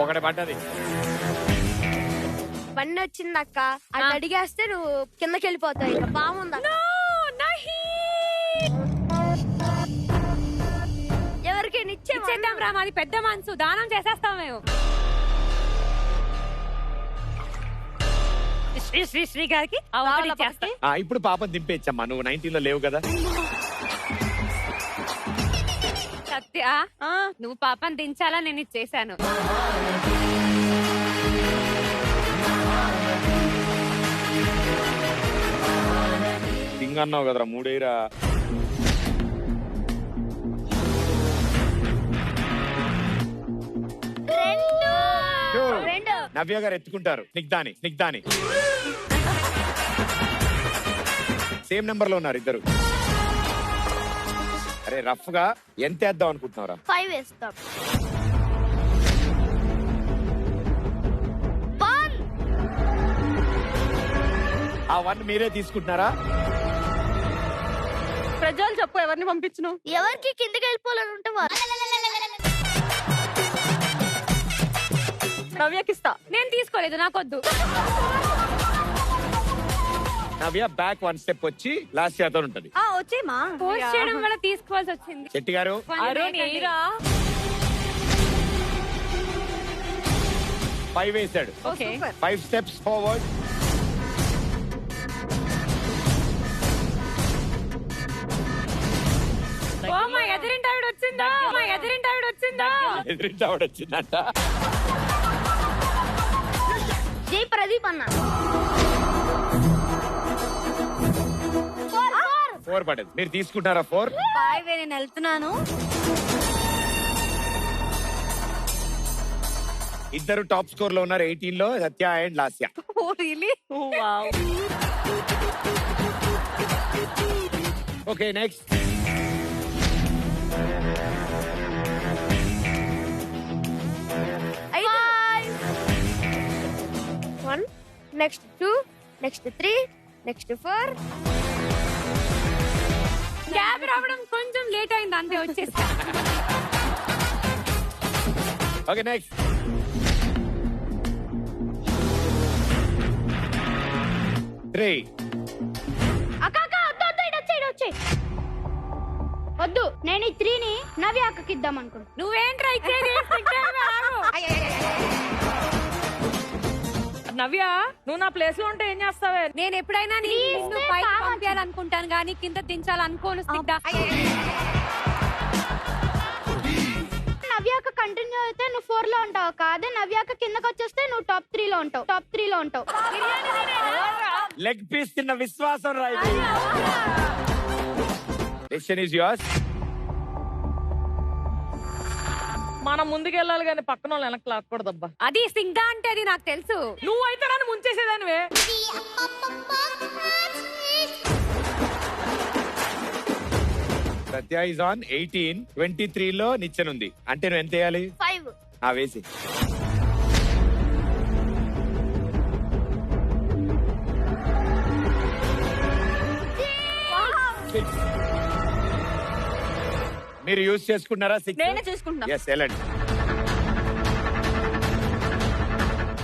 ఒకటి పడ్డది. పన్ను వచ్చింది అక్క, అది అడిగేస్తే నువ్వు కిందకి వెళ్ళిపోతావు. ఇక బాగుంది ఎవరికి ఇచ్చేద్దాం రా, మాది పెద్ద మనసు, దానం చేసేస్తాం మేము. శ్రీ శ్రీ శ్రీ గారికి ఆ ఒకటి ఇచ్చేస్తా. ఇప్పుడు పాపం దింపేచ్చమ్మా, నువ్వు 19 లో లేవు కదా. సత్య, నువ్వు పాపం దించాలా, నేను ఇది చేశాను. సింగ్ అన్నావు కదరా, మూడేరా. రెండు. నవ్య గారు ఎత్తుకుంటారు. స్నిగ్ధాని, స్నిగ్ధాని సేమ్ నెంబర్ లో ఉన్నారు ఇద్దరు. అరే రఫ్ గా ఎంత వేద్దాం అనుకుంటున్నారా? 5 వేస్తాం. ఆ 1 మీరే తీసుకుంటున్నారా? ప్రజలు చెప్పు, ఎవరిని పంపించను? ఎవరికి కిందకి వెళ్ళిపోవాలని ఉంటే నవ్యకిస్తా. నేను తీసుకోలేదు, నాకొద్దు. నవ్య బ్యాక్ 1 స్టెప్ వచ్చి లాస్ట్ ఇయర్ తో ఉంటది. వచ్చేమా పోస్ట్ చేయడం వల్ల తీసుకోవాల్సి వచ్చింది. శెట్టి గారు అరుణ్ ఏరా 5 వేసాడు. Okay 5 steps forward. ఓ మా ఎదురింటి ఆవిడ వచ్చిందా, మా ఎదురింటి ఆవిడ వచ్చిందా. ఎదురింటి ఆవిడ వచ్చిందంట. జై ప్రదీప్ అన్న 4 పడేది. మీరు తీసుకుంటారా 4? 5 నేను వెళ్తున్నాను. ఇద్దరు టాప్ స్కోర్ లో ఉన్నారు 18 లో, Satya and Lasya. Oh really? Wow. Okay next. Next 2, next 3, next 4. Gap రావడం కొంచెం లేట్ అయింది, అంతే వచ్చేస్తా. Okay next. వద్దు, నేను ఈ 3ని నవ్య అక్కకి ఇద్దాం అనుకుంటా. నువ్వేంట్రా ఇచ్చేది? నవ్య, నువ్వు నా ప్లేస్ లో ఉంటే ఏం చేస్తావే? నేను ఎప్పుడైనా నిన్ను పైకి పంపించాలనుకుంటాను కానీ కింద దించాలనుకోను. నవ్యాక కంటిన్యూ అయితే నువ్వు 4 లో ఉంటావు కాదు, నవ్యాక కిందకి వచ్చేస్తే నువ్వు టాప్ 3 లో ఉంటావు, టాప్ 3 లో ఉంటావు. లెగ్ పీస్ తిన్న విశ్వాసం రాయి. Decision is yours. మనం ముందుకెళ్ళాలి కానీ పక్కన వాళ్ళు వెనక్కి లాక్కూడదబ్బా. అది సింగా అంటే అది నాకు తెలుసు. నువ్వైతే నన్ను ముంచేసేదానివే. సత్య ఇస్ ఆన్ 18. 23 లో నిచ్చెన ఉంది. అంటే నువ్వు ఎంత వేయాలి? 5. వేసి. మీరు యూజ్ చేసుకున్నారా? 6 నేనే చేసుకుంటున్నా. ఎస్ వెళ్ళండి.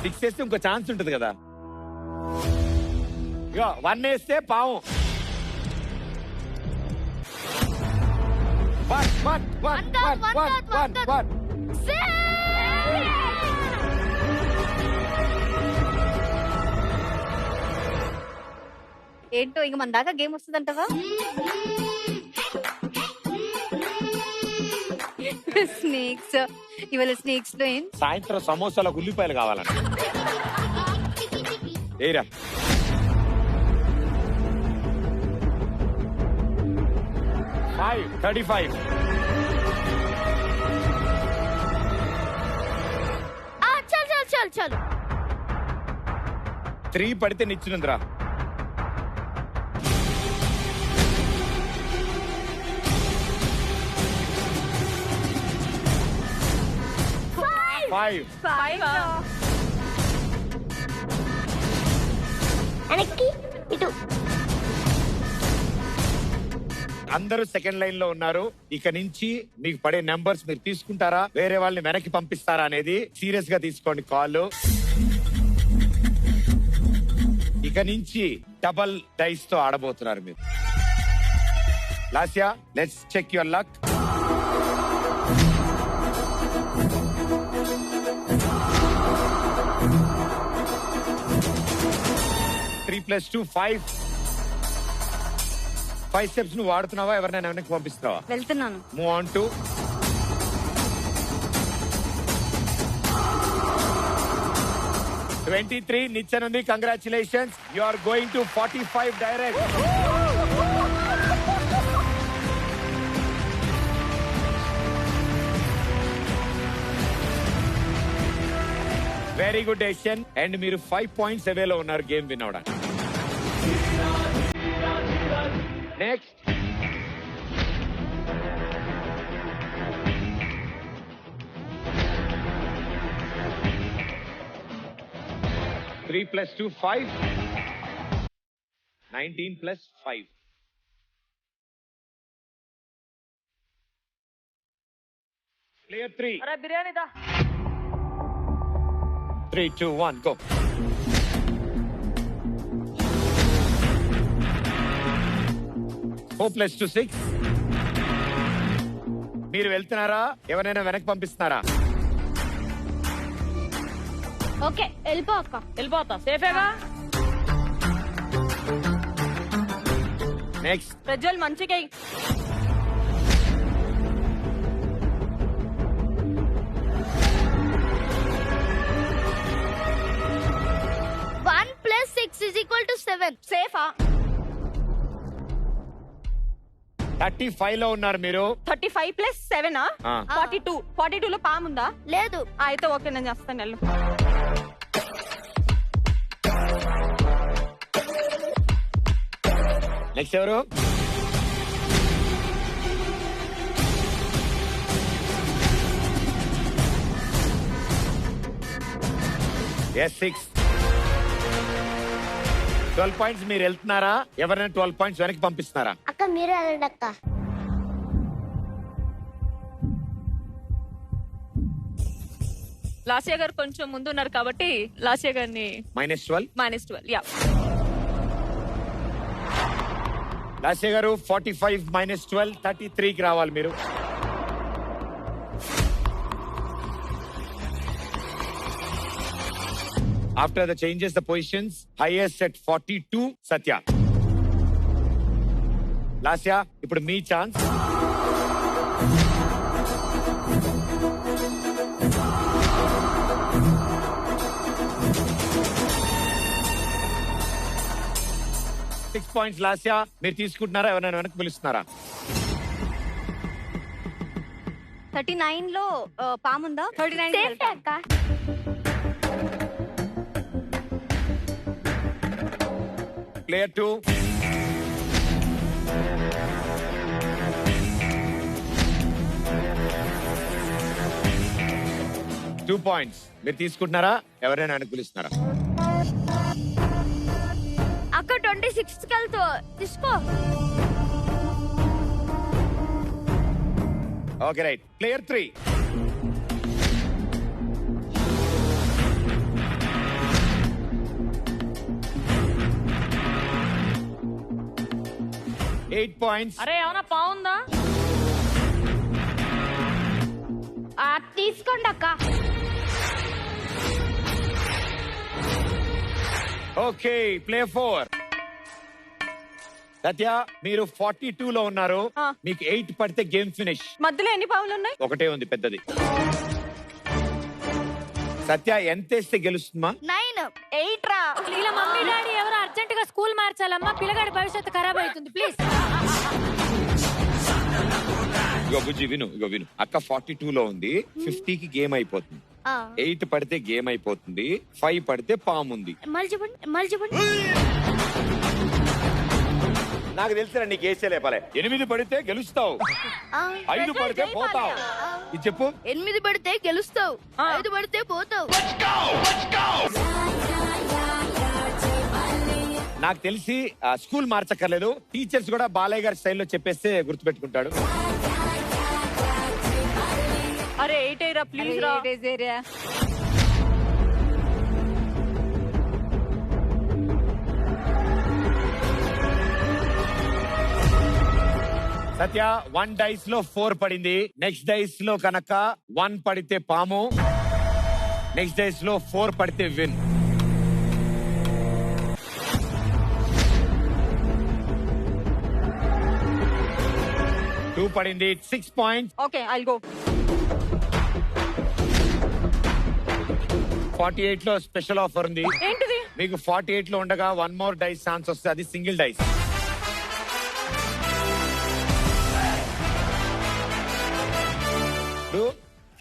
6 వేస్తే ఇంకో ఛాన్స్ ఉంటుంది కదా. 1 వేస్తే పావు. 1 1 1 1 1 1 1. ఏంటో ఇంక మన దాకా గేమ్ వస్తుందంటవా? స్నేక్స్, ఇవాళ స్నేక్స్ లో ఏం? సాయంత్రం సమోసాలకు ఉల్లిపాయలు కావాలంట. ఏరా 35. చాలు 3 పడితే నిచ్చినందిరా. Five. వెనక్కి ఇటు. అందరూ సెకండ్ లైన్ లో ఉన్నారు. ఇక నుంచి మీకు పడే నెంబర్స్ మీరు తీసుకుంటారా, వేరే వాళ్ళని వెనక్కి పంపిస్తారా అనేది సీరియస్ గా తీసుకోండి కాల్. ఇక నుంచి డబల్ డైస్ తో ఆడబోతున్నారు మీరు. లాస్యా, let's check your luck. +3 + 2 5 steps నువ్వు వాడుతున్నావా, ఎవరినైనా వెనక్కి పంపిస్తున్నావా? వెళ్తున్నాను. Move on to 23. నిచ్చెనుంది. Congratulations, you are going to 45 direct. Very good decision. And మీరు 5 పాయింట్స్ అవేలో ఉన్నారు గేమ్ విన్ అవడానికి. నెక్స్ట్ +3 + 2 5 19 + 5. Player 3. అరే బిర్యానీ దా. 3, 2, 1 go. +4 + 2 6. మీరు వెళ్తున్నారా, ఎవరైనా వెనక్కి పంపిస్తున్నారా? ఓకే, వెళ్ళిపో అక్క. వెళ్ళిపోతా, సేఫేగా. నెక్స్ట్ ప్రజ్వల్ మంచిగా 1 + 6 = 7. సేఫా? 35 లో ఉన్నారు మీరు. 35 + 7 42. 42 లో పాముందా? లేదు. అయితే ఓకే, నేను చేస్తాను. వెళ్ళు. నెక్స్ట్ ఎవరు? Yes, 6. 12 పాయింట్స్ మీరు వెళ్తున్నారా, ఎవరైనా 12 పాయింట్స్ వెనక్కి పంపిస్తున్నారా? అక్క మీరే వెళ్ళండి అక్క. లాస్యా గారు కొంచెం ముందు ఉన్నారు కాబట్టి లాస్యా గారిని -12. -12. యా. లాస్య గారు 45 - 12 33కి రావాలి మీరు. After the changes, the positions highest at 42 Satya. Lasya, ఇప్పుడు మీ ఛాన్స్. $6 points లాస్యా. మీరు తీసుకుంటున్నారా, ఎవరైనా వెనక్కి పిలుస్తున్నారా? 39 లో పాముందా? 39 సేఫ్ అక్క. Player 2. $2 points. మీరు తీసుకుంటున్నారా, ఎవరైనా వెనక్కి పిలుస్తున్నారా? అక్క 26 కి వెళ్తూ తీసుకో. Okay right. ప్లేయర్ 3. $8 points. అరే ఏమన్నా పావుందా? తీసుకోండి అక్క. Okay, play 4. సత్య మీరు 42 లో ఉన్నారు. ఆ. మీకు 8 పడితే గేమ్ ఫినిష్. మధ్యలో ఎన్ని పావులు ఉన్నాయి? ఒకటే ఉంది పెద్దది. సత్య ఎంత వేస్తే గెలుస్తుందా? 9. 8 రా. ఇలా మమ్మీ డాడీ ఎవరు అర్జెంట్ గా స్కూల్ మార్చాలమ్మా, పిల్లగాడి భవిష్యత్తు ఖరాబ్ అవుతుంది ప్లీజ్. ఇగో బుజ్జి విను, అక్క 42 లో ఉంది. 50కి గేమ్ అయిపోతుంది. 8 పడితే గేమ్ అయిపోతుంది. 5 పడితే పాము ఉంది. మళ్ళీ చెప్పండి. నాకు తెలిసిన నీకు వేసే లేపాలే. 8 పడితే గెలుస్తావు, 5 పడితే పోతావు. ఇది చెప్పు. 8 పడితే గెలుస్తావు, 5 పడితే పోతావు. నాకు తెలిసి స్కూల్ మార్చక్కర్లేదు. టీచర్స్ కూడా బాలయ్య గారి స్టైల్లో చెప్పేస్తే గుర్తుపెట్టుకుంటాడు. అరే 8 రా ప్లీజ్ రా. సత్య 1 డైస్ లో 4 పడింది. నెక్స్ట్ డైస్ లో కనుక 1 పడితే పాము, నెక్స్ట్ డైస్ లో 4 పడితే విన్. టూ పడింది, 6 పాయింట్స్. Okay I'll go. 48 లో స్పెషల్ ఆఫర్ ఉంది. ఏంటిది? మీకు 48 లో ఉండగా 1 మోర్ డైస్ ఛాన్స్ వస్తే అది సింగిల్ డైస్.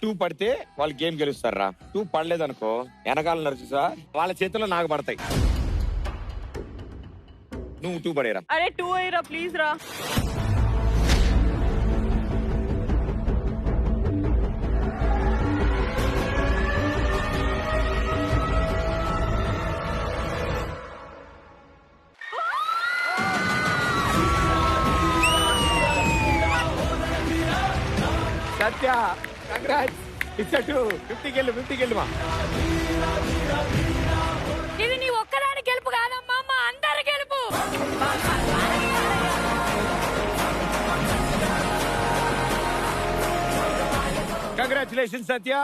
టూ పడితే వాళ్ళు గేమ్ గెలుస్తారా. 2 పడలేదనుకో వెనకాల నడుచుసా వాళ్ళ చేతిలో నాకు పడతాయి. నువ్వు 2 పడేరా. అరే 2 అయ్యరా ప్లీజ్ రా. సత్య కంగ్రాట్స్. ఇచ్చటు 50 గెలుమా. ఇది నీ ఒక్కదాని గెలుపు కాదమ్మా, మా అందరి గెలుపు. కంగ్రాచులేషన్ సత్య.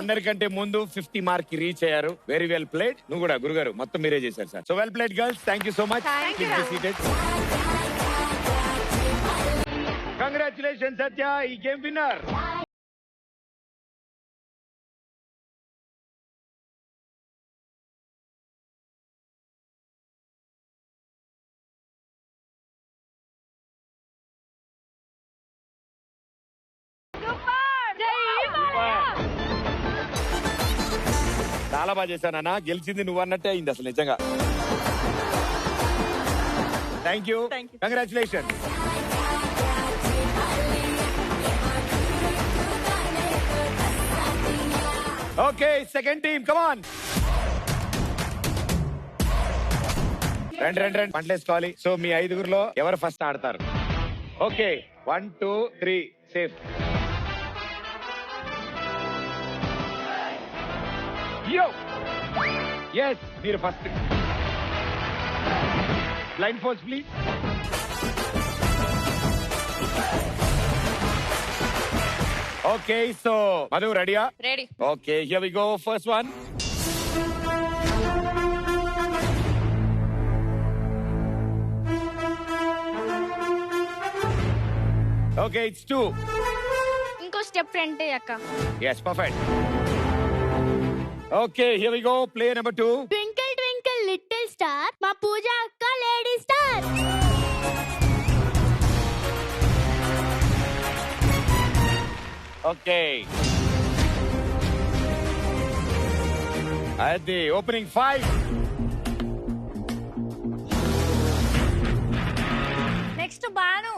అందరికంటే ముందు 50 మార్క్ కి రీచ్ అయ్యారు. Very well played. నువ్వు కూడా గురుగారు మొత్తం మీరే చేశారు sir. So well played girls. Thank you so much. Congratulation Satya, ఈ గేమ్ విన్నర్. చాలా బాగా చేశానన్నా. గెలిచింది నువ్వు అన్నట్టే అయింది అసలు నిజంగా. Thank you. Congratulation. Okay second team come on. రండి పంటలేసుకోవాలి. సో మీ 5గురిలో ఎవరు ఫస్ట్ ఆడతారు? Okay 1 2 3 safe. యో ఎస్ మీరు first. Blind force please. Okay so Madhu రెడీయా? Ready. Okay here we go. First one. Okay it's 2. ఇంకో స్టెప్ ఫ్రంట్ అక్క. yes perfect. Okay here we go. Play number 2. Twinkle twinkle little star, మా పూజ అక్క lady star. Okay అది opening 5. Next Banu.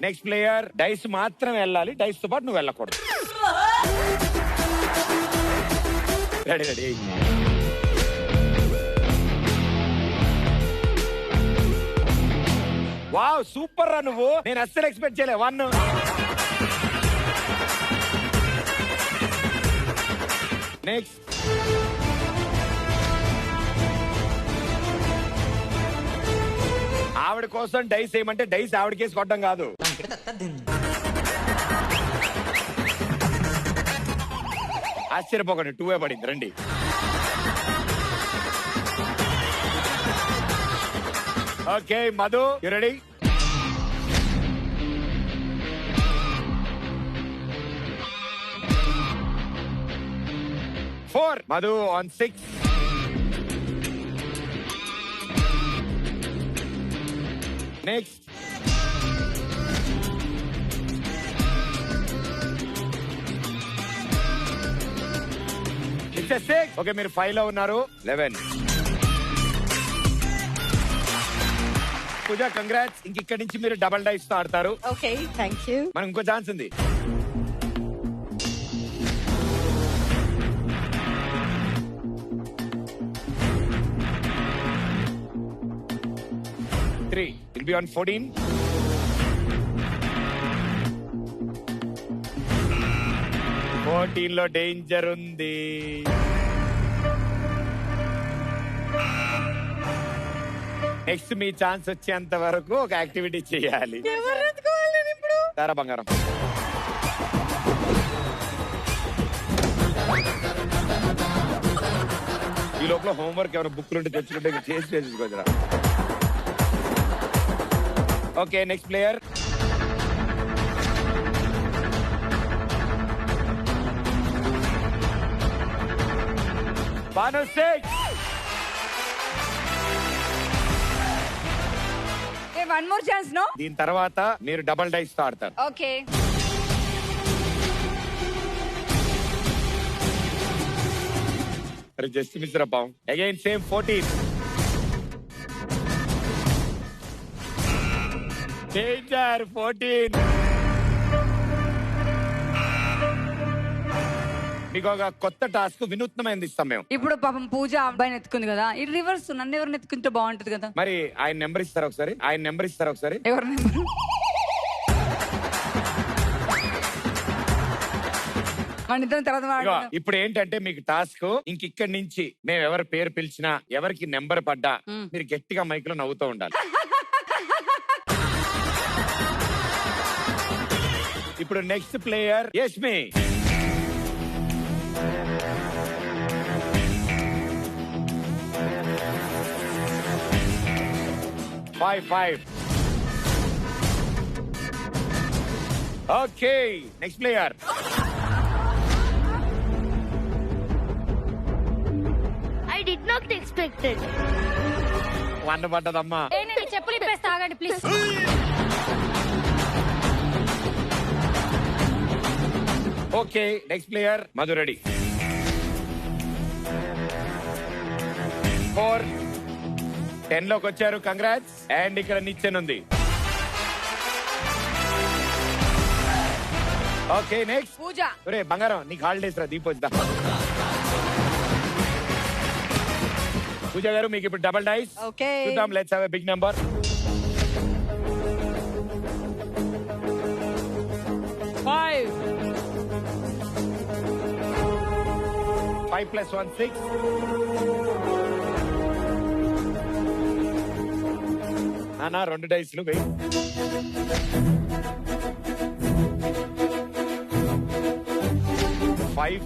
Next player. Dice మాత్రం వెళ్ళాలి, dice తో పాటు నువ్వు వెళ్ళకూడదు. రెడీ. వావ్ సూపర్ రా నువ్వు. నేను అస్సలు ఎక్స్పెక్ట్ చేయలే. 1. నెక్స్ట్. ఆవిడ కోసం డైస్ ఏమంటే డైస్ ఆవిడ కేసు కొట్టడం కాదు. ఆశ్చర్యపోకండి, 2 పడింది. రండి. Okay Madhu, you ready? Four. Madhu on 6. Next. It's a 6. Okay, మీరు 5 లో ఉన్నారు. 11. పూజ, కంగ్రాట్స్. ఇక్కడి నుంచి మీరు డబుల్ డైస్ తో ఆడతారు. Okay, thank you. మనకు ఇంకో ఛాన్స్ ఉంది. Will be on 14. లో డేంజర్ ఉంది. నెక్స్ట్ మీ ఛాన్స్ వచ్చేంత వరకు ఒక యాక్టివిటీ చేయాలి. తారా బంగారం. ఈ లోపల హోంవర్క్ ఎవరైనా బుక్లు ఉంటే తెచ్చుకుంటే చేసి చేసుకోవచ్చురా. Okay, next player. Banu 6. One more chance, no? దీని తర్వాత మీరు డబుల్ డైస్ తో ఆడతారు. ఓకే. జస్ట్ మిస్ రపాం. Again same 14. డేంజర్ 14. మీకు ఒక కొత్త టాస్క్ వినూత్నమైనది ఇస్తాం మేము. ఇప్పుడు పాపం పూజ అబ్బాయిని ఎత్తుకుంది కదా, ఇది రివర్స్ నన్ను ఎవరిని ఎత్తుకుంటే బాగుంటది కదా. మరి ఆయన నెంబర్ ఇస్తారా ఒకసారి? ఎవరి నెంబర్? ఇప్పుడు ఏంటంటే మీకు టాస్క్ ఇక్కడి నుంచి మేము ఎవరి పేరు పిలిచినా, ఎవరికి నెంబర్ పడ్డా మీరు గట్టిగా మైక్ లో నవ్వుతూ ఉండాలి. ఇప్పుడు next player Yashmi. Five. Okay, next player. I did not expect it. One పడ్డదమ్మా. చెప్పులు ఇప్పేస్తా, ఆగండి please. Okay, next player Madhu. Ready? 4. 10 లోకి వచ్చారు. కంగ్రాట్స్. అండ్ ఇక్కడ నిచ్చెన ఉంది. Okay, next Pooja. ఒరే బంగారం, నీకు హాలిడేస్ రా. దీపొద్దా పూజ గారు, మీకు ఇప్పుడు డబుల్ డైస్. ఓకే, చూద్దాం. Let's have a big number. 5. 5 + 1 6. నానా 2 డైస్లు వెయ్యి. 5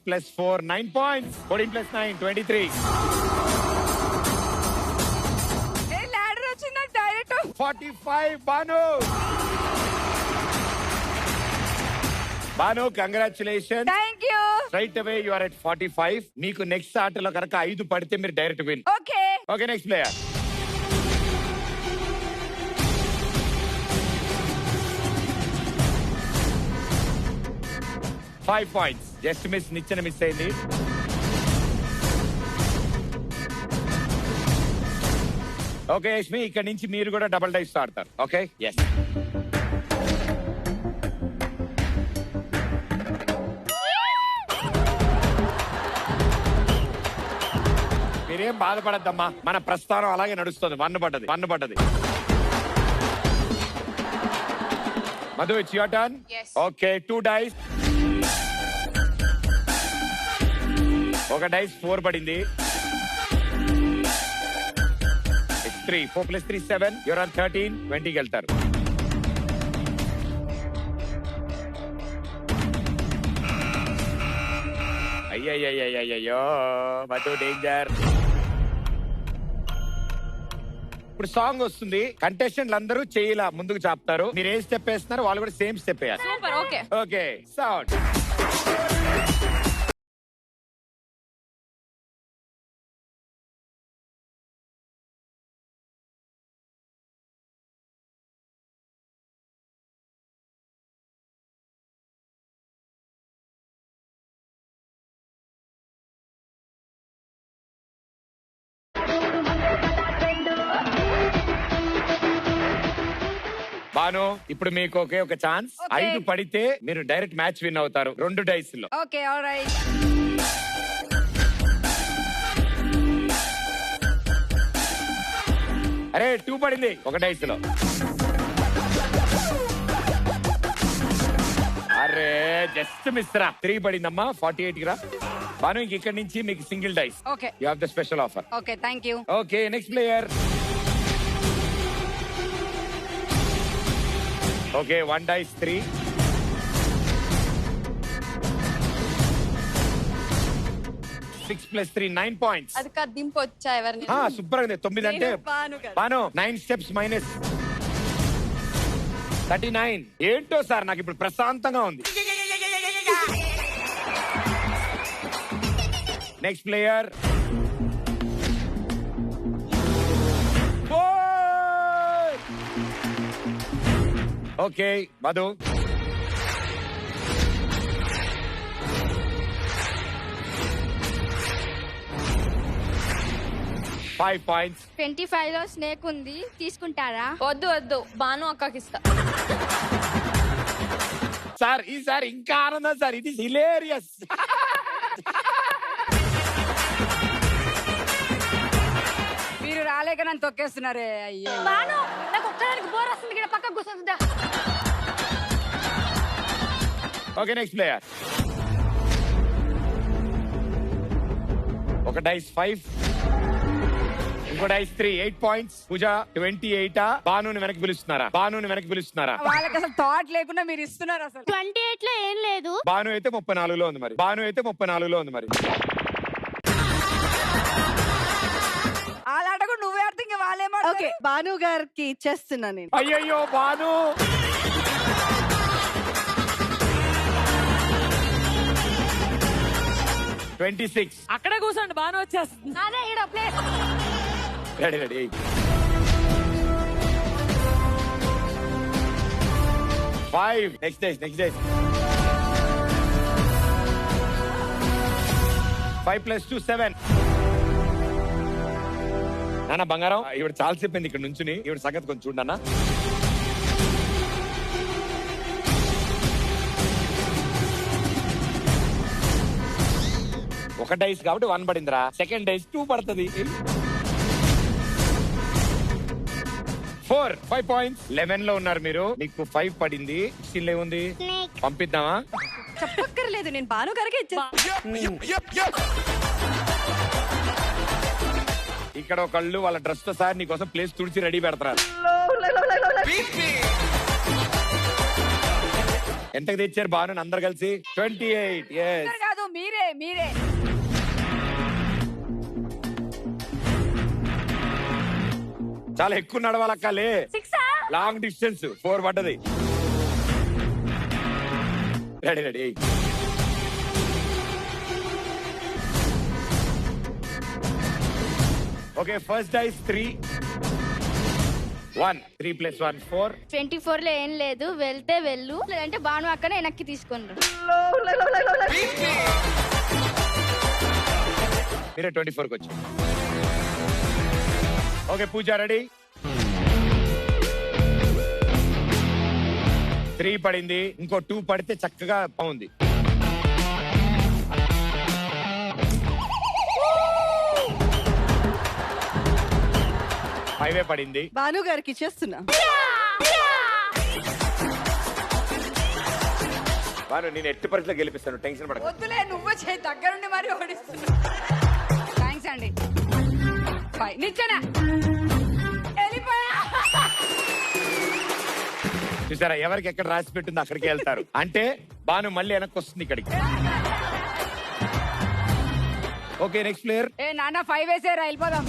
+ 4 9 points. 14 + 9 23. లాడర్ వచ్చిందా direct? 45. Banu congratulation. Thank you. Right away you are at 45. మీకు నెక్స్ట్ ఆటలో కనుక 5 పడితే మీరు direct win. Okay. Okay, next player. Five points. Just miss. నిచ్చెన మిస్ అయింది. ఓకే యష్మి, ఇక్కడ నుంచి మీరు కూడా డబుల్ డైస్ ఆడతారు. Okay, yes. మీరేం బాధపడద్దమ్మా, మన ప్రస్థానం అలాగే నడుస్తుంది. 1 పడ్డది. Madhu, it's your turn. Okay, 2 dice. ఒక డైస్ 4 పడింది. 3. 4 plus 3 7. You're on 13. 20 వెళ్తారు. అయ్యయ్యో మధు డేంజర్. ఇప్పుడు సాంగ్ వస్తుంది. కంటెస్టెంట్లు అందరూ చేయాల ముందుకు చాపుతారు. మీరు ఏ స్టెప్ వేస్తున్నారు వాళ్ళు కూడా సేమ్ స్టెప్ వేయాలి. Super. Okay okay sound. Banu ఇప్పుడు మీకు ఒకే ఒక ఛాన్స్. 5 పడితే మీరు డైరెక్ట్ మ్యాచ్ విన్ అవుతారు 2 డైస్ లో. Okay alright. అరే 2 పడింది ఒక డైస్ లో. అరే జస్ట్ మిస్ రా. 3 పడిందమ్మా 48 కి రా. బాను ఇంక ఇక్కడ నుంచి మీకు single dice. Okay you have the special offer. Okay thank you. Okay next player. Okay 1 dice 3. Six plus 3 9 points. అది కా దింపొచ్చా ఎవరిని? సూపర్ ఉంది. 9 అంటే బాను 9 steps minus 39. ఏంటో సార్ నాకు ఇప్పుడు ప్రశాంతంగా ఉంది. Next player. Okay Madhu. Five points. 25 లో స్నేక్ ఉంది తీసుకుంటారా? వద్దు వద్దు, బాను అక్కకి ఇస్తా. సార్ ఈసారి ఇంకా ఆనందం సార్. ఇది హిలేరియస్. మీరు రాలేక నన్ను తొక్కేస్తున్నారే. అయ్యో బాను నాకు ఒక్కదానికి బోర్ వస్తుంది. ఇక్కడ పక్క కూర్చోదా? Okay next player. ఒక డైస్ 5, ఇంకో డైస్ 3. 8 పాయింట్స్. పూజ 28. బానుని వెనక్కి పిలుస్తున్నారా? బానుని వెనక్కి పిలుస్తున్నారా? వాళ్ళకి అసలు థాట్ లేకుండా మీరు ఇస్తున్నారు అసలు. 28 లో ఏం లేదు. బాను అయితే 34లో ఉంది మరి. బాను అయితే 34లో ఉంది మరి. వాళ్ళ ఆటకు నువ్వే ఆడితే ఇంకా వాళ్ళేమో. ఓకే భాను గారికి ఇచ్చేస్తున్నా నేను. అయ్యయ్యో బాను. అక్కడే కూర్చోండి, బాను వచ్చేస్తుంది. అదే ఈడ place. Ready ready. 5. Next dice 5 plus 2 7. నాన్న బంగారం ఇవిడ చాలా చెప్పింది ఇక్కడ నుంచుని. ఇవిడ సంగతి కొంచెం చూడన్నా. ఒక డైస్ కాబట్టి 1 పడిందిరా. సెకండ్ డైస్ 2 పడుతుంది. 4. 5 పాయింట్స్. 11 లో ఉన్నారు మీరు. మీకు 5 పడింది. 16 లో ఉంది. పంపిద్దామా? చెప్పక్కర్లేదు, నేను భాను గారికి ఇక్కడ ఒకళ్ళు వాళ్ళ డ్రెస్ తో సార్ నీకోసం ప్లేస్ తుడిచి రెడీ పెడతారు. ఎంతకు తెచ్చారు బాను అందరు కలిసి? 28. కాదు మీరే. చాలా ఎక్కువ నడవాలక్కాలే. లాంగ్ డిస్టెన్స్ 4 పడ్డది. Ready ready. Okay first dice 3. 1. 3 plus 1 4. 24 లో ఏం లేదు. వెళ్తే వెళ్ళు, లేదంటే బాను అక్కనే వెనక్కి తీసుకుంటారు. మీరే 24 కి వచ్చారు. ఓకే పూజ రెడీ. 3 పడింది. ఇంకో 2 పడితే చక్కగా బాగుంది. హైవే పడింది. భాను గారికి ఇచ్చేస్తున్నా. బాను నేను ఎట్టి పరిస్థితిలో గెలిపిస్తాను. టెన్షన్ పడకు. వద్దులే, నువ్వు చేయి దగ్గరుండి మరి ఓడిస్తున్నా. థ్యాంక్స్ అండి. బాయ్. నిచ్చెన చూసారా ఎవరికి ఎక్కడ రాసి పెట్టిందో అక్కడికి వెళ్తారు. అంటే బాను మళ్ళీ వెనక్కి వస్తుంది ఇక్కడికి. Okay next player. ఏ నాన్న 5 వేసేరా వెళ్ళిపోదాం.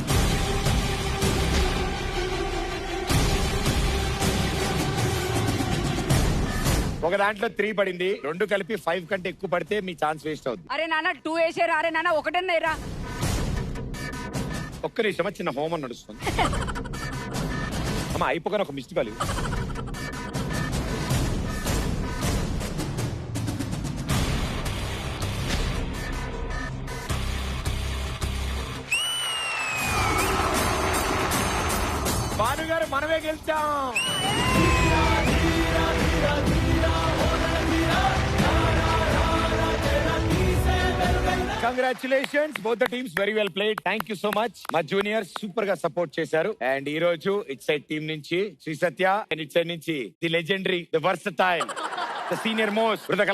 ఒక దాంట్లో 3 పడింది, 2 కలిపి 5 కంటే ఎక్కువ పడితే మీ ఛాన్స్ వేస్ట్ అవుతుంది. అరే నాన్న 2 వేసేరా. అరే నాన్న 1 ఒక్క నిమిషం చిన్న హోమం నడుస్తుంది. అమ్మ అయిపోగానే ఒక మిస్డ్ కాల్. భానుగారు మనమే గెలిచాం. Congratulations both the teams, very well played. Thank you so much. మా జూనియర్స్ సూపర్ గా సపోర్ట్ చేశారు. అండ్ ఈ రోజు ఇట్ సైడ్ టీమ్ నుంచి శ్రీ సత్య అండ్ ఇట్ సైడ్ నుంచి the legendary, the versatile, the senior most వృద్ధ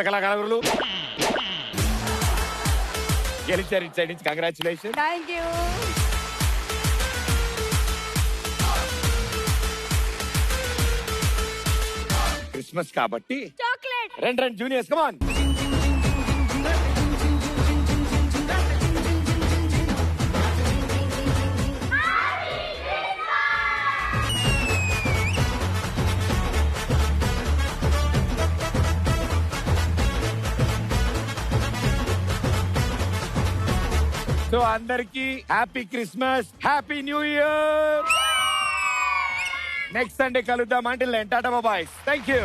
కళాకారులు గెలిచారు ఇట్ సైడ్ నుంచి. కంగ్రాచులేషన్. Thank you. క్రిస్మస్ కాబట్టి చాక్లెట్. రెండు జూనియర్స్ కమాన్. సో అందరికి happy Christmas, happy new year. Next Sunday కలుద్దాం. అంటే టాటా బాయ్. Thank you.